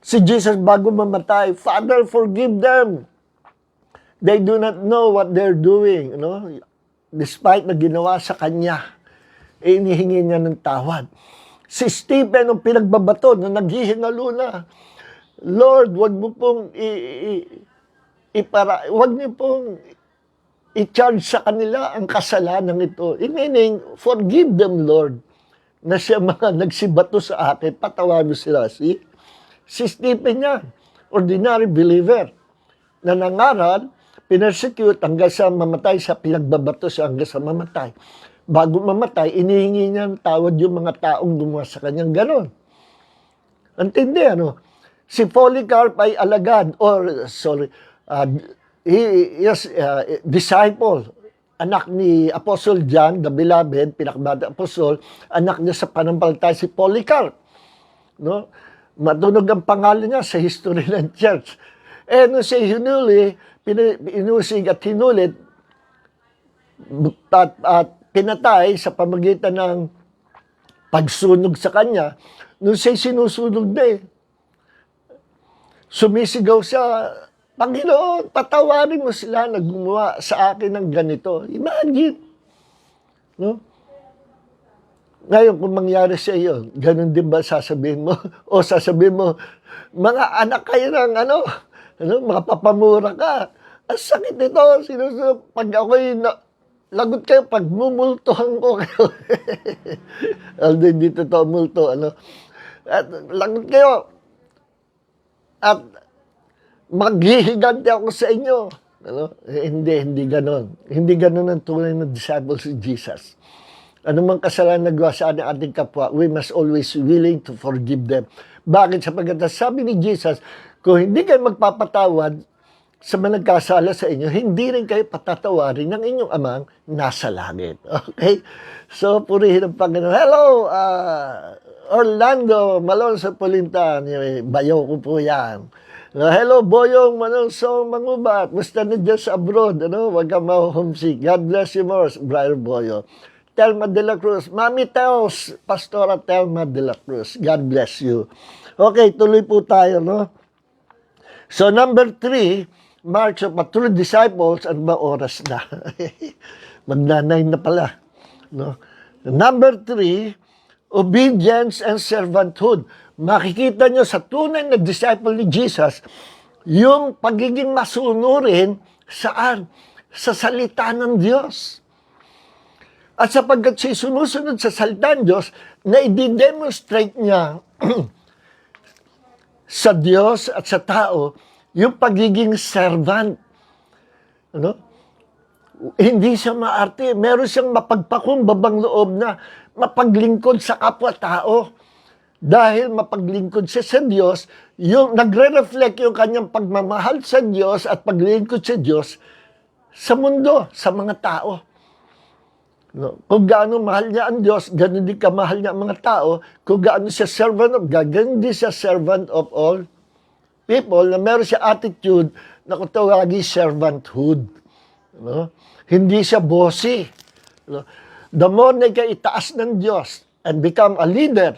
Si Jesus bago mamatay, Father, forgive them. They do not know what they're doing. You know? Despite na ginawa sa kanya, inihingi niya ng tawad. Si Stephen, ang pinagbabato na naghihinalo na, Lord, wag mo pong wag niyo pong i-charge sa kanila ang kasalanan ito. Meaning, forgive them, Lord, na siya mga nagsibato sa akin, patawarin mo sila. Si Stephen yan, ordinary believer, na nangaral, pinersecute hanggang sa mamatay, sa pinagbabato siya hanggang sa mamatay. Bago mamatay, inihingi niya ng tawad yung mga taong gumawa sa kanyang ganon. Antindi, ano? Si Polycarp ay alagad, disciple, anak ni Apostle John, the beloved, pinakabata Apostle, anak niya sa panampalataya si Polycarp. No? Matunog ang pangalan niya sa history ng church. Nung siya hinuli, inusig at hinulit at pinatay sa pamagitan ng pagsunog sa kanya, nung siya sinusunog na sumisigaw siya, Panginoon, patawarin mo sila na gumawa sa akin ng ganito. Imagine. No? Ngayon, kung mangyari sa iyo, ganun din ba sasabihin mo? O sasabihin mo, mga anak kayo ng mga papamura ka. Ang sakit nito. Pag ako'y lagot kayo, pag mumultohan ko kayo. Although hindi totoo multo. At lagot kayo. At maghihiganti ako sa inyo. Hindi ganon. Hindi ganon ang tunay na disciples si Jesus. Anumang kasalanan na gawa sa ating kapwa, we must always willing to forgive them. Bakit? Sapagkat sabi ni Jesus, kung hindi kayo magpapatawad sa mga nagkasala sa inyo, hindi rin kayo patatawarin ng inyong amang nasa langit. Okay? So, purihin ang Panginoon. Hello, Orlando Malonzo Pulintan. Bayo ko po yan. Hello, Boyong Manonso Mangubat. Basta na dyan sa abroad. Huwag kang ma-homesick. God bless you more, Brother Boyo. Telma de la Cruz. Mami Teos, Pastora Telma de la Cruz. God bless you. Okay, tuloy po tayo, no? So, number 3, marks of a true disciples. Ano ba oras na? Magnanay na pala. No? Number 3, obedience and servanthood. Makikita nyo sa tunay na disciple ni Jesus, yung pagiging masunurin saan? Sa salita ng Diyos. At sapagkat siya sumusunod sa salita ng Diyos, na i-demonstrate niya sa Diyos at sa tao, yung pagiging servant. Hindi siya maarte. Meron siyang mapagpakumbabang loob na mapaglingkod sa kapwa-tao. dahil mapaglingkod siya sa Diyos, yung nagre-reflect yung kanyang pagmamahal sa Diyos at paglingkod sa Diyos sa mundo, sa mga tao. No? Kung gaano mahal niya ang Diyos, gano'n din kamahal niya ang mga tao. Kung gaano siya servant of God, gano'n din siya servant of all people, na meron siya attitude na kung tawagin servanthood. No? Hindi siya bossy. No? The more na ikaw itaas ng Diyos and become a leader,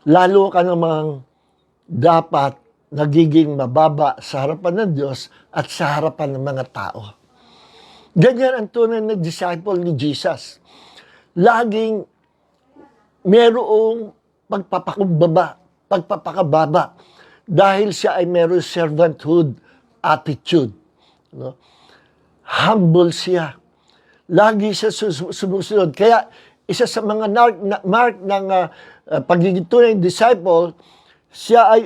lalo ka namang dapat nagiging mababa sa harapan ng Diyos at sa harapan ng mga tao. Ganyan ang tunay na disciple ni Jesus. Laging merong pagpapakababa dahil siya ay merong servanthood attitude. No? Humble siya. Lagi siya sumusunod. Kaya isa sa mga mark ng pagiging tunay na disciple, siya ay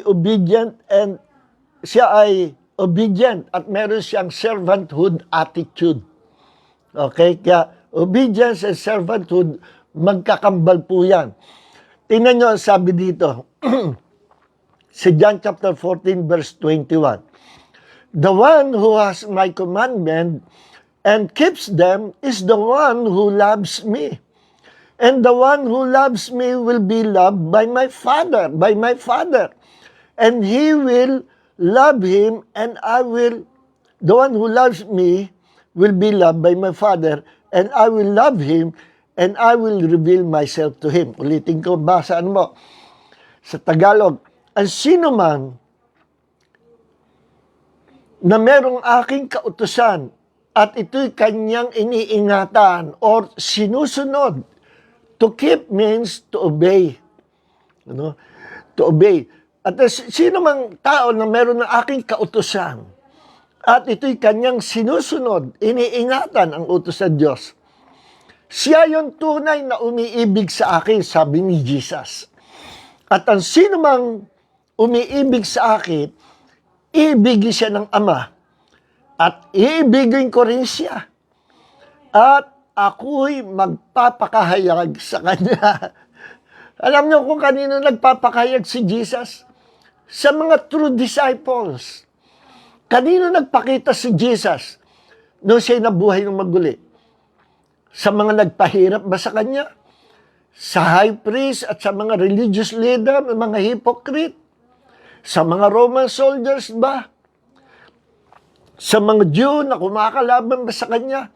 obedient at meron siyang servanthood attitude. Okay? Kaya obedience and servanthood, magkakambal po yan. Tingnan nyo ang sabi dito. Sa John chapter 14 verse 21. The one who has my commandment and keeps them is the one who loves me. And the one who loves me will be loved by my Father. And he will love him, and the one who loves me will be loved by my Father, and I will love him, and I will reveal myself to him. Ulitin ko, basaan mo. Sa Tagalog, ang sino man na merong aking kautusan at ito'y kanyang iniingatan or sinusunod. To keep means to obey. Ano? To obey. At sino mang tao na meron ng aking kautusan at ito'y kanyang sinusunod, iniingatan ang utos ng Diyos, siya yung tunay na umiibig sa akin, sabi ni Jesus. At ang sino mang umiibig sa akin, iibigin siya ng Ama. At iibigin ko rin siya. At ako'y magpapakahayag sa Kanya. Alam niyo kung kanino nagpapakahayag si Jesus? Sa mga true disciples. Kanino nagpakita si Jesus nung siya'y nabuhay ng maguli? Sa mga nagpahirap ba sa Kanya? Sa high priest at sa mga religious leader, mga hypocrite? Sa mga Roman soldiers ba? Sa mga Jew na kumakalaban ba sa Kanya?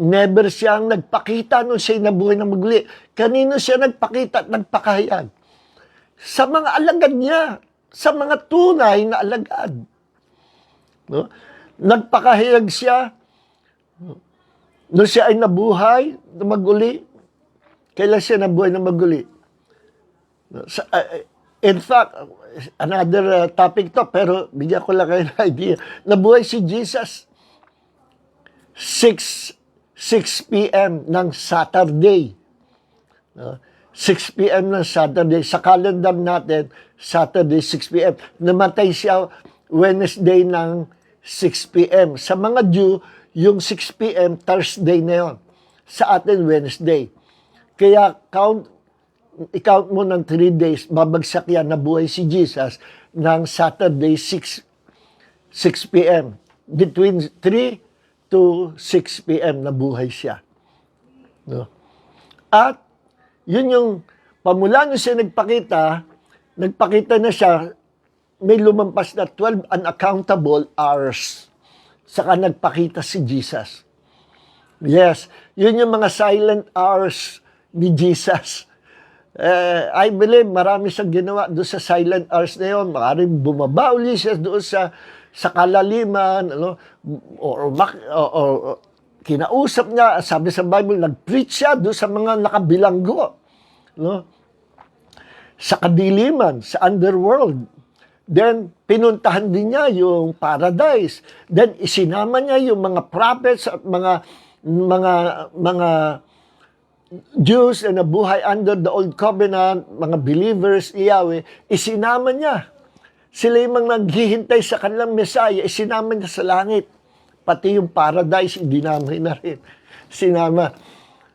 Never siyang nagpakita nung siya'y nabuhay ng maguli. Kanino siya nagpakita at nagpakahayag? Sa mga alagad niya. Sa mga tunay na alagad. No? Nagpakahayag siya nung siya ay nabuhay ng maguli. Kailan siya nabuhay ng maguli? In fact, another topic to, pero bigyan ko lang kayo ng idea. Nabuhay si Jesus 6 p.m. ng Saturday. 6 p.m. ng Saturday. Sa calendar natin, Saturday, 6 p.m. Namatay siya Wednesday ng 6 p.m. Sa mga Jew, yung 6 p.m. Thursday na yun. Sa atin, Wednesday. Kaya i-count mo ng 3 days, babagsak yan, nabuhay si Jesus ng Saturday, 6 p.m. Between 3 to 6 p.m. nabuhay siya. No? At yun yung pamula nung siya nagpakita na siya, may lumampas na 12 unaccountable hours saka nagpakita si Jesus. Yes, yun yung mga silent hours ni Jesus. I believe marami siyang ginawa doon sa silent hours na yun. Maaaring bumaba uli siya doon sa kalaliman, ano, or kinausap niya, sabi sa Bible, nag-preach siya doon sa mga nakabilanggo, no? Sa kadiliman, sa underworld. Then, pinuntahan din niya yung paradise. Then, isinama niya yung mga prophets at mga Jews na nabuhay under the Old Covenant, mga believers ni Yahweh, isinama niya. Sila yung mga naghihintay sa kanilang Messiah, isinama niya sa langit. Pati yung paradise, idinamay na rin. Sinama.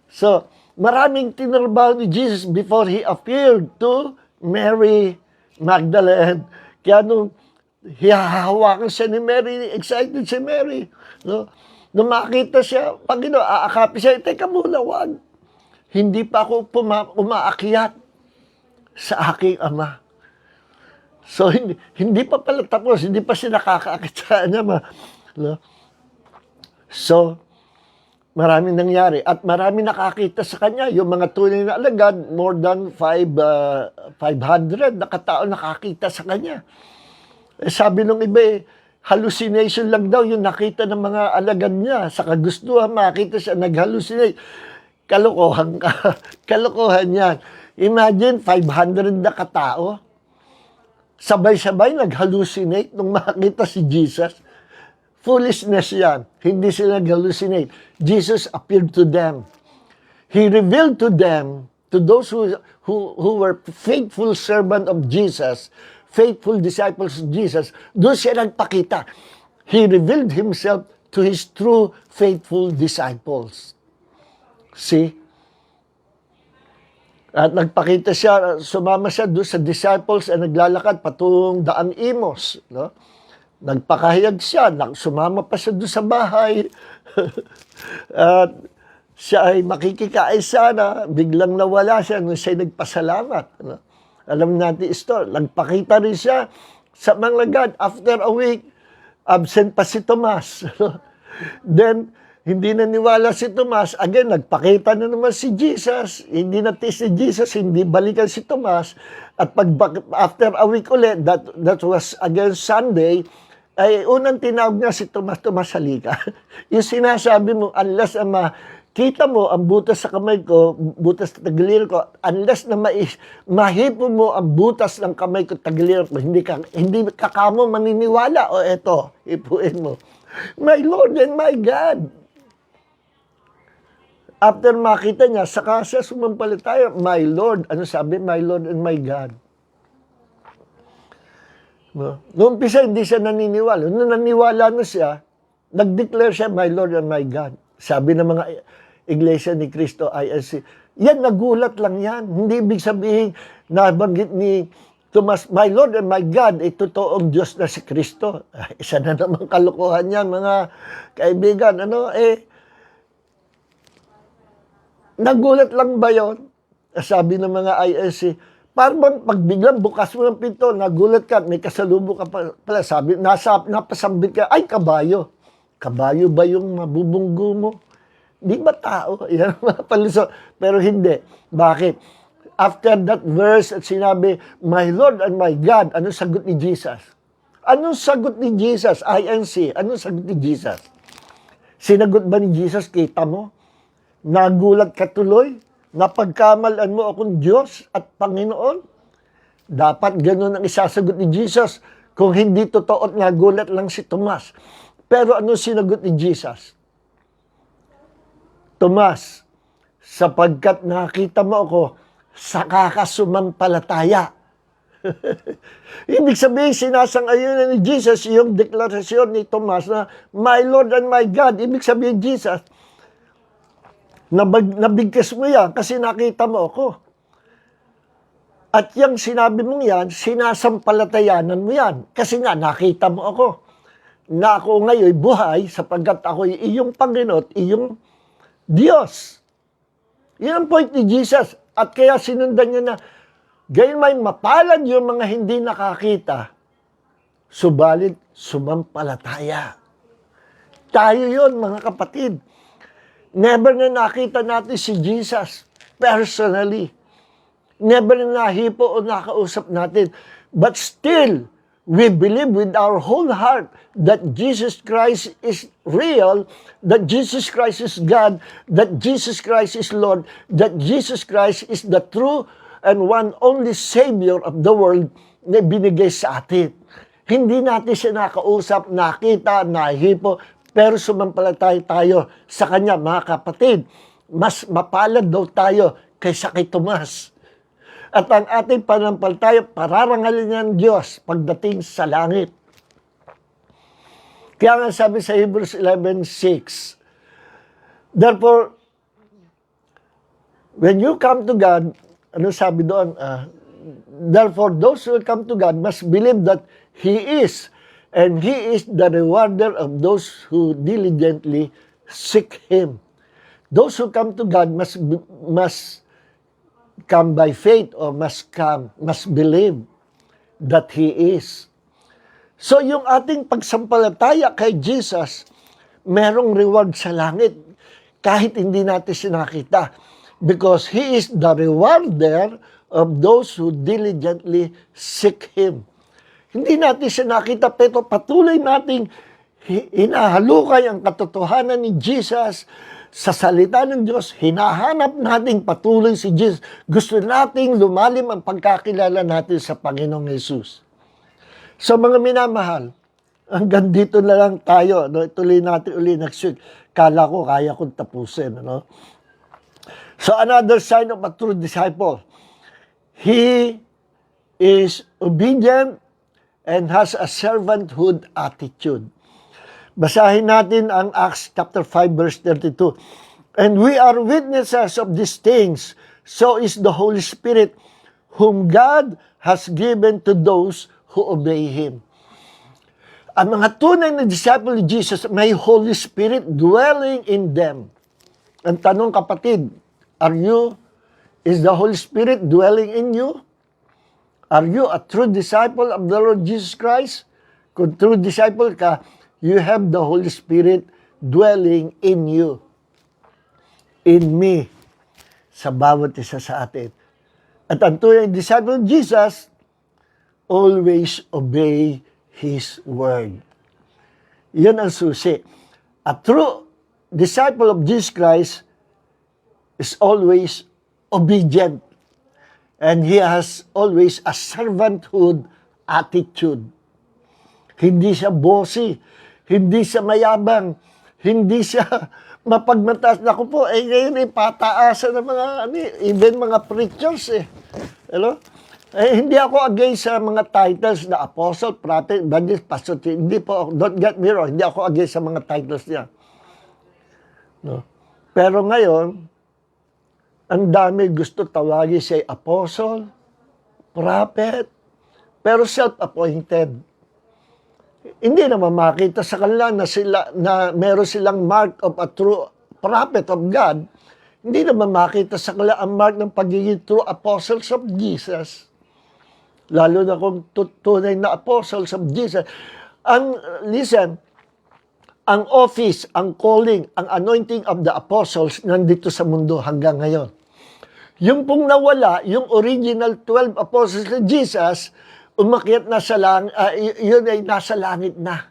So, Maraming tinrabaho ni Jesus before He appeared to Mary Magdalene. Kaya nung hihahawakan siya ni Mary, excited si Mary. No? Nung makita siya, Panginoon, aakapi siya, teka muna, wag. Hindi pa ako umaakyat sa aking Ama. So, hindi pa pala tapos, hindi pa siya nakakaakit sa Ama. No? So, maraming nangyari at maraming nakakita sa kanya. Yung mga tunay na alagad, more than 500 na katao nakakita sa kanya. Sabi nung iba hallucination lang daw yung nakita ng mga alagad niya. Sa kagustuhan, makita siya, nag-hallucinate. Kalokohan ka. Kalokohan yan. Imagine, 500 na katao. Sabay-sabay nag-hallucinate nung makita si Jesus. Foolishness yan. Hindi sila nag-hallucinate. Jesus appeared to them. He revealed to them, to those who were faithful servant of Jesus, faithful disciples of Jesus, doon siya nagpakita. He revealed Himself to His true faithful disciples. See? At nagpakita siya, sumama siya doon sa disciples at naglalakad patungong Daang Imos. No? Nagpakahayag siya, sumama pa siya doon sa bahay. At siya ay makikikain sana, biglang nawala siya nung siya nagpasalamat. No? Alam natin ito, nagpakita rin siya sa mga lagad. After a week, absent pa si Tomas. Then, hindi naniwala si Tomas. Again, nagpakita na naman si Jesus. Hindi natin si Jesus, hindi balikan si Tomas. At after a week ulit, that was again Sunday, ay unang tinawag niya si Tomas, Tomas, halika. Yung sinasabi mo, unless kita mo ang butas sa kamay ko, butas sa tagiliran ko, unless na mahipo mo ang butas ng kamay ko, tagiliran ko, hindi ka kamo maniniwala. O eto, ipuin mo. My Lord and my God. After makita niya, saka siya sumampalataya, my Lord. Ano sabi? My Lord and my God. No? Noong umpisa, hindi siya naniniwala. Noong naniwala na siya, nag-declare siya, my Lord and my God. Sabi ng mga Iglesia ni Cristo, ISC, yan, nagulat lang yan. Hindi ibig sabihin, nabanggit ni Tomas, my Lord and my God, totoong Diyos na si Cristo. Isa na naman kalokohan yan, mga kaibigan. Nagulat lang ba yun? Sabi ng mga ISC, parang pag biglang bukas mo ng pinto, nagulat ka, may kasalubo ka pala. Sabi, napasambit ka, ay, kabayo. Kabayo ba yung mabubunggo mo? Di ba tao? Yan ang mga paliso. Pero hindi. Bakit? After that verse at sinabi, my Lord and my God, anong sagot ni Jesus? Anong sagot ni Jesus? INC, anong sagot ni Jesus? Sinagot ba ni Jesus, kita mo? Nagulat ka tuloy? Napagkamalan mo akong Diyos at Panginoon? Dapat ganun ang isasagot ni Jesus. Kung hindi totoo at nagulat lang si Tomas. Pero ano sinagot ni Jesus? Tomas, sapagkat nakita mo ako, saka ka sumampalataya. Ibig sabihin, sinasang-ayunan ni Jesus yung deklarasyon ni Tomas na, my Lord and my God. Ibig sabihin, Jesus, nabigkas mo yan kasi nakita mo ako. At yung sinabi mong yan, sinasampalatayanan mo yan. Kasi nga, nakita mo ako. Na ako ngayon buhay sapagkat ako iyong Panginoon, iyong Diyos. Yun ang point ni Jesus. At kaya sinundan niya na, gayon may mapalad yung mga hindi nakakita, subalit sumampalataya. Tayo yun, mga kapatid. Never na nakita natin si Jesus personally. Never na nahipo o nakausap natin. But still, we believe with our whole heart that Jesus Christ is real, that Jesus Christ is God, that Jesus Christ is Lord, that Jesus Christ is the true and one only Savior of the world na binigay sa atin. Hindi natin siya nakausap, nakita, nahipo, pero sumampalataya tayo sa Kanya, mga kapatid. Mas mapalad daw tayo kaysa kay Tomas. At ang ating panampalataya, pararangalin niya ng Diyos pagdating sa langit. Kaya nga sabi sa Hebrews 11:6, therefore, When you come to God, ano sabi doon? Therefore, those who come to God must believe that He is, and He is the rewarder of those who diligently seek Him. Those who come to God must come by faith, or must believe that He is. So yung ating pagsampalataya kay Jesus, merong reward sa langit kahit hindi natin sinakita. Because He is the rewarder of those who diligently seek Him. Hindi natin sinakita, pero patuloy nating hinahalukay ang katotohanan ni Jesus sa salita ng Diyos. Hinahanap nating patuloy si Jesus. Gusto nating lumalim ang pagkakilala natin sa Panginoong Yesus. So mga minamahal, hanggang dito na lang tayo. No? Ituloy natin uli next week. Kala ko kaya kong tapusin. No? So another sign of a true disciple. He is obedient and has a servanthood attitude. Basahin natin ang Acts chapter 5 verse 32. And we are witnesses of these things. So is the Holy Spirit, whom God has given to those who obey Him. Ang mga tunay na disciple ni Jesus, may Holy Spirit dwelling in them. Ang tanong, kapatid, is the Holy Spirit dwelling in you? Are you a true disciple of the Lord Jesus Christ? Kung true disciple ka, you have the Holy Spirit dwelling in you. In me. Sa bawat isa sa atin. At ang tunay na disciple of Jesus, always obey His word. Yan ang susi. A true disciple of Jesus Christ is always obedient. And he has always a servanthood attitude. Hindi siya bossy. Hindi siya mayabang. Hindi siya mapagmatas. Naku po, ngayon pataasan ng mga, even mga preachers Hello? Hindi ako against sa mga titles na apostle, prophet, evangelist, pastor. Hindi po, don't get me wrong, hindi ako against sa mga titles niya. No? Pero ngayon, ang dami gusto tawagin siya apostle, prophet, pero self-appointed. Hindi naman makita sa kanila na meron silang mark of a true prophet of God. Hindi naman makita sa kanila ang mark ng pagiging true apostles of Jesus. Lalo na kung tunay na apostles of Jesus. Listen, ang office, ang calling, ang anointing of the apostles nandito sa mundo hanggang ngayon. Yung pong nawala, yung original 12 apostles of Jesus, umakyat na sa langit, yun ay nasa langit na.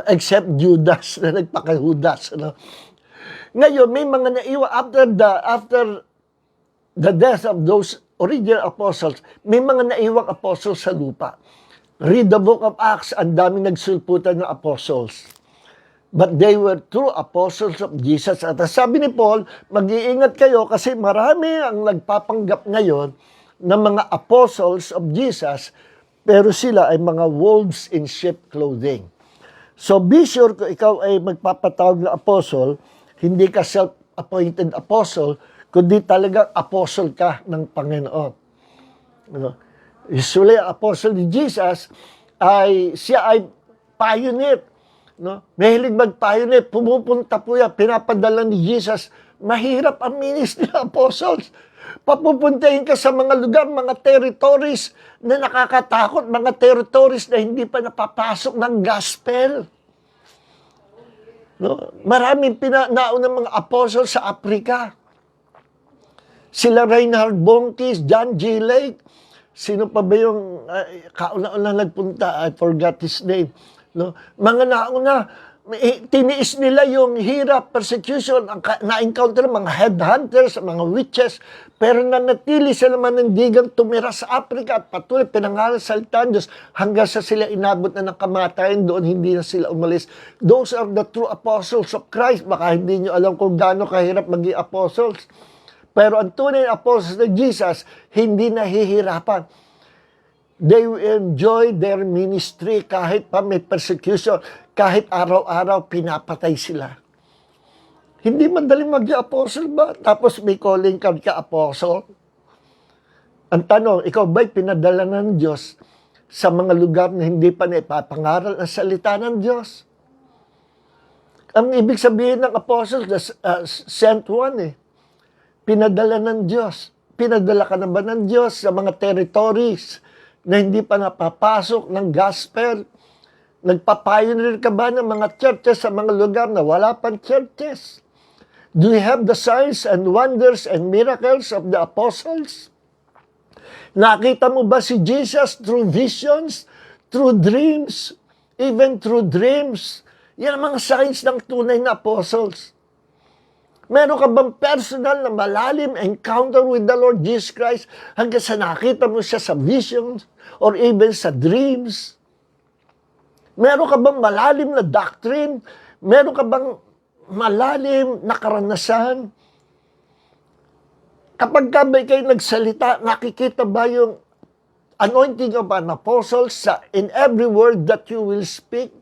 Except Judas na nagpakahudas. Ngayon, may mga naiwa after the death of those original apostles, may mga naiwang apostles sa lupa. Read the book of Acts, ang daming nagsulputan ng apostles. But they were true apostles of Jesus. At sabi ni Paul, mag-iingat kayo kasi marami ang nagpapanggap ngayon ng mga apostles of Jesus, pero sila ay mga wolves in sheep clothing. So be sure kung ikaw ay magpapatawag na apostle, hindi ka self-appointed apostle, kundi talagang apostle ka ng Panginoon. Usually, apostle ni Jesus, siya ay pioneer. Mahilig mag-pioneer, pumupunta po yan, pinapadala ni Jesus. Mahirap ang ministry ng apostles. Papupuntahin ka sa mga lugar, mga territories na nakakatakot, mga territories na hindi pa napapasok ng gospel. Maraming naunang mga apostles sa Africa. Sila Reinhard Bonnke, John G. Lake. Sino pa ba yung kauna-una nagpunta? I forgot his name. Mga nauna, tiniis nila yung hirap, persecution, na-encounter mga headhunters, mga witches, pero nanatili sila manindigang tumira sa Africa at patuloy pinangalan sa salita ng Diyos hanggang sa sila inabot na ng kamatayan doon, hindi na sila umalis. Those are the true apostles of Christ. Baka hindi nyo alam kung gaano kahirap maging apostles. Pero ang tunay na apostles ng Jesus, hindi nahihirapan. They enjoy their ministry kahit pa may persecution, kahit araw-araw pinapatay sila. Hindi madaling mag-apostle ba? Tapos may calling card ka, apostle. Ang tanong, ikaw ba'y pinadala ng Diyos sa mga lugar na hindi pa naipapangaral ang salita ng Diyos? Ang ibig sabihin ng apostle, sent one pinadala ng Diyos. Pinadala ka na ba ng Diyos sa mga territories na hindi pa napapasok ng gospel? Nagpa-pioneer ka ba ng mga churches sa mga lugar na wala pang churches? Do you have the signs and wonders and miracles of the apostles? Nakita mo ba si Jesus through visions, through dreams, even through dreams? Yan ang mga signs ng tunay na apostles. Meron ka bang personal na malalim encounter with the Lord Jesus Christ hanggang sa nakita mo siya sa visions or even sa dreams? Meron ka bang malalim na doctrine? Meron ka bang malalim na karanasan? Kapag kabay kayo nagsalita, nakikita ba yung anointing of an apostle in every word that you will speak?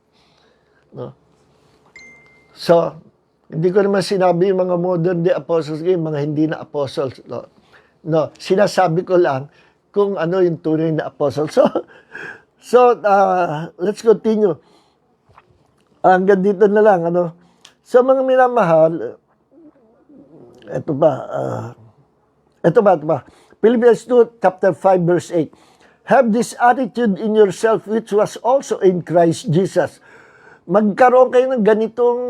No? So, hindi ko naman sinabi yung mga modern day apostles, yung mga hindi na apostles. No, sinasabi ko lang kung ano yung tunay na apostle. So, let's continue. Hanggang dito na lang, So, mga minamahal, ito ba? Philippians 2, chapter 5, verse 8. Have this attitude in yourself which was also in Christ Jesus. Magkaroon kayo ng ganitong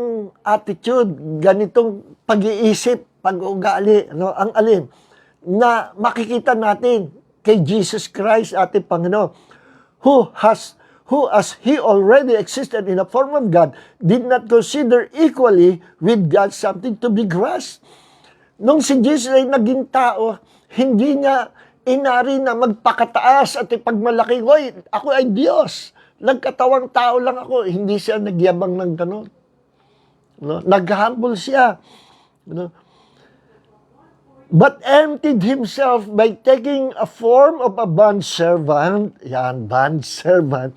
attitude, ganitong pag-iisip, pag-ugali, ang alin, na makikita natin kay Jesus Christ, ating Panginoon, who as he already existed in the form of God, did not consider equally with God something to be grasped. Nung si Jesus ay naging tao, hindi niya inari na magpakataas at ipagmalaki, "Hoy, ako ay Diyos. Nagkatawang tao lang ako." Hindi siya nagyabang ng ganun. Nag-humble siya. But emptied himself by taking a form of a bondservant, bondservant,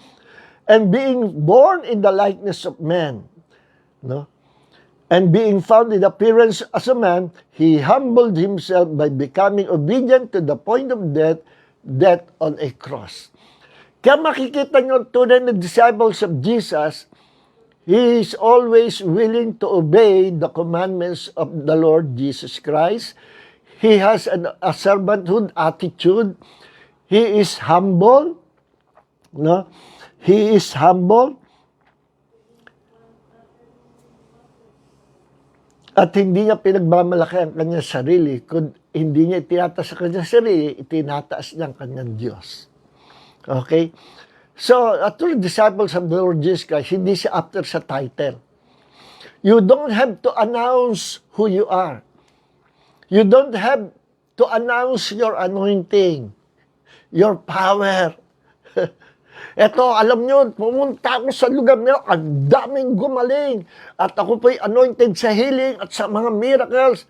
and being born in the likeness of man. And being found in appearance as a man, he humbled himself by becoming obedient to the point of death on a cross. Kaya makikita nyo tunay na disciples of Jesus, he is always willing to obey the commandments of the Lord Jesus Christ. He has a servanthood attitude. He is humble. He is humble. At hindi niya pinagmamalaki ang kanyang sarili. Kung hindi niya itinataas ang kanyang sarili, itinataas niya ang kanyang Diyos. Okay? So, true disciples of the Lord Jesus Christ, hindi siya after sa title. You don't have to announce who you are. You don't have to announce your anointing, your power. Eto, alam nyo, pumunta ako sa lugar na yun, ang daming gumaling. At ako po'y anointed sa healing at sa mga miracles.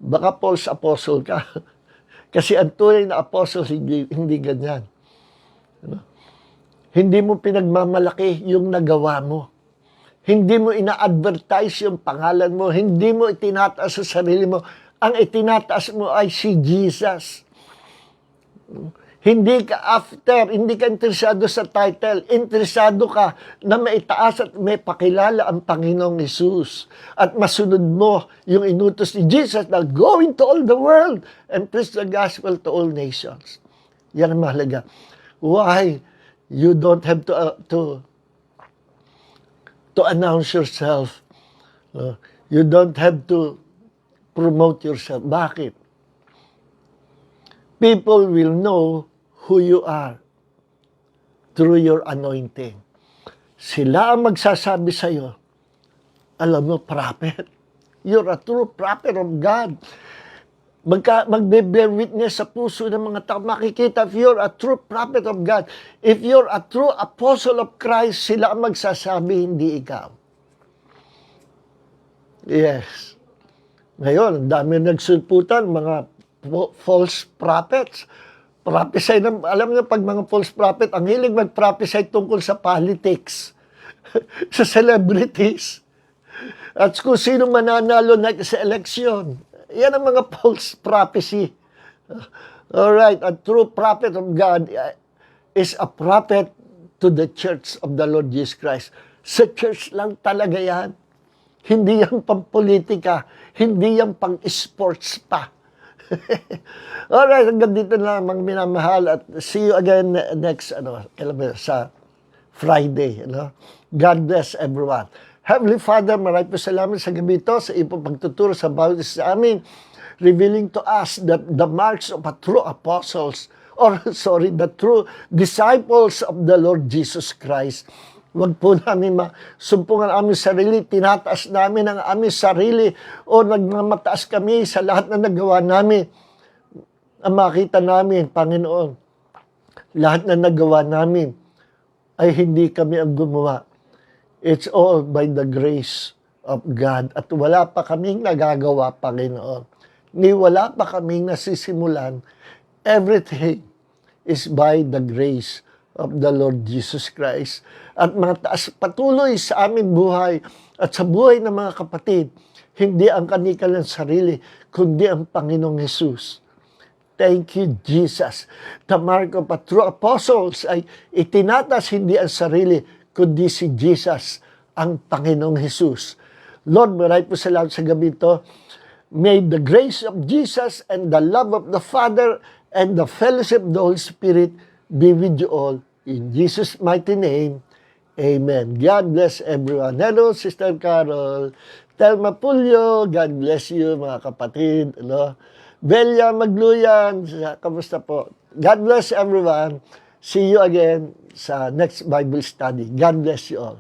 Baka false apostle ka. Kasi ang tunay na apostle, hindi ganyan. Hindi mo pinagmamalaki yung nagawa mo. Hindi mo ina-advertise yung pangalan mo. Hindi mo itinataas sa sarili mo. Ang itinataas mo ay si Jesus. Hindi ka interesado sa title. Interesado ka na maitaas at may pakilala ang Panginoong Hesus. At masunod mo yung inutos ni Jesus na go into all the world and preach the gospel to all nations. Yan ang mahalaga. Why? You don't have to announce yourself. You don't have to promote yourself. Bakit? People will know who you are through your anointing. Sila ang magsasabi sa iyo, alam mo, prophet, you're a true prophet of God. Magbe-bear witness sa puso ng mga tao. Makikita if you're a true prophet of God, if you're a true apostle of Christ, sila ang magsasabi, hindi ikaw. Yes. Ngayon, dami nagsulputan, mga false prophets. Prophesy na, alam niyo, pag mga false prophet, ang hilig mag-prophesy tungkol sa politics, sa celebrities. At kung sino mananalo sa eleksyon. Yan ang mga false prophecy. Alright, a true prophet of God is a prophet to the church of the Lord Jesus Christ. Sa church lang talaga yan. Hindi yan pang-politika. Hindi yan pang-sports pa. Alright, hanggang dito na mga minamahal at see you again next sa Friday. God bless everyone. Heavenly Father, maraming po salamat sa gabi ito, sa iyong pagtuturo sa bawat isa sa amin, revealing to us that the marks of a true apostles, the true disciples of the Lord Jesus Christ. Huwag po namin masumpungan ang aming sarili, tinataas namin ang aming sarili, o nagmamataas kami sa lahat na nagawa namin. Ang makita namin, Panginoon, lahat na nagawa namin ay hindi kami ang gumawa. It's all by the grace of God. At wala pa kaming nagagawa, Panginoon. Ni wala pa kaming nasisimulan. Everything is by the grace of the Lord Jesus Christ. At mataas patuloy sa aming buhay at sa buhay ng mga kapatid, hindi ang kanikalang sarili, kundi ang Panginoong Hesus. Thank you, Jesus. The mark of a true apostles ay itinatas hindi ang sarili, kundi si Jesus, ang Panginoong Hesus. Lord, maraming po salamat sa gabi ito. May the grace of Jesus and the love of the Father and the fellowship of the Holy Spirit be with you all. In Jesus' mighty name, amen. God bless everyone. Hello, Sister Carol. Telma Pulyo, God bless you, mga kapatid. Belia Magluyan, kamusta po? God bless everyone. See you again sa next Bible study. God bless you all.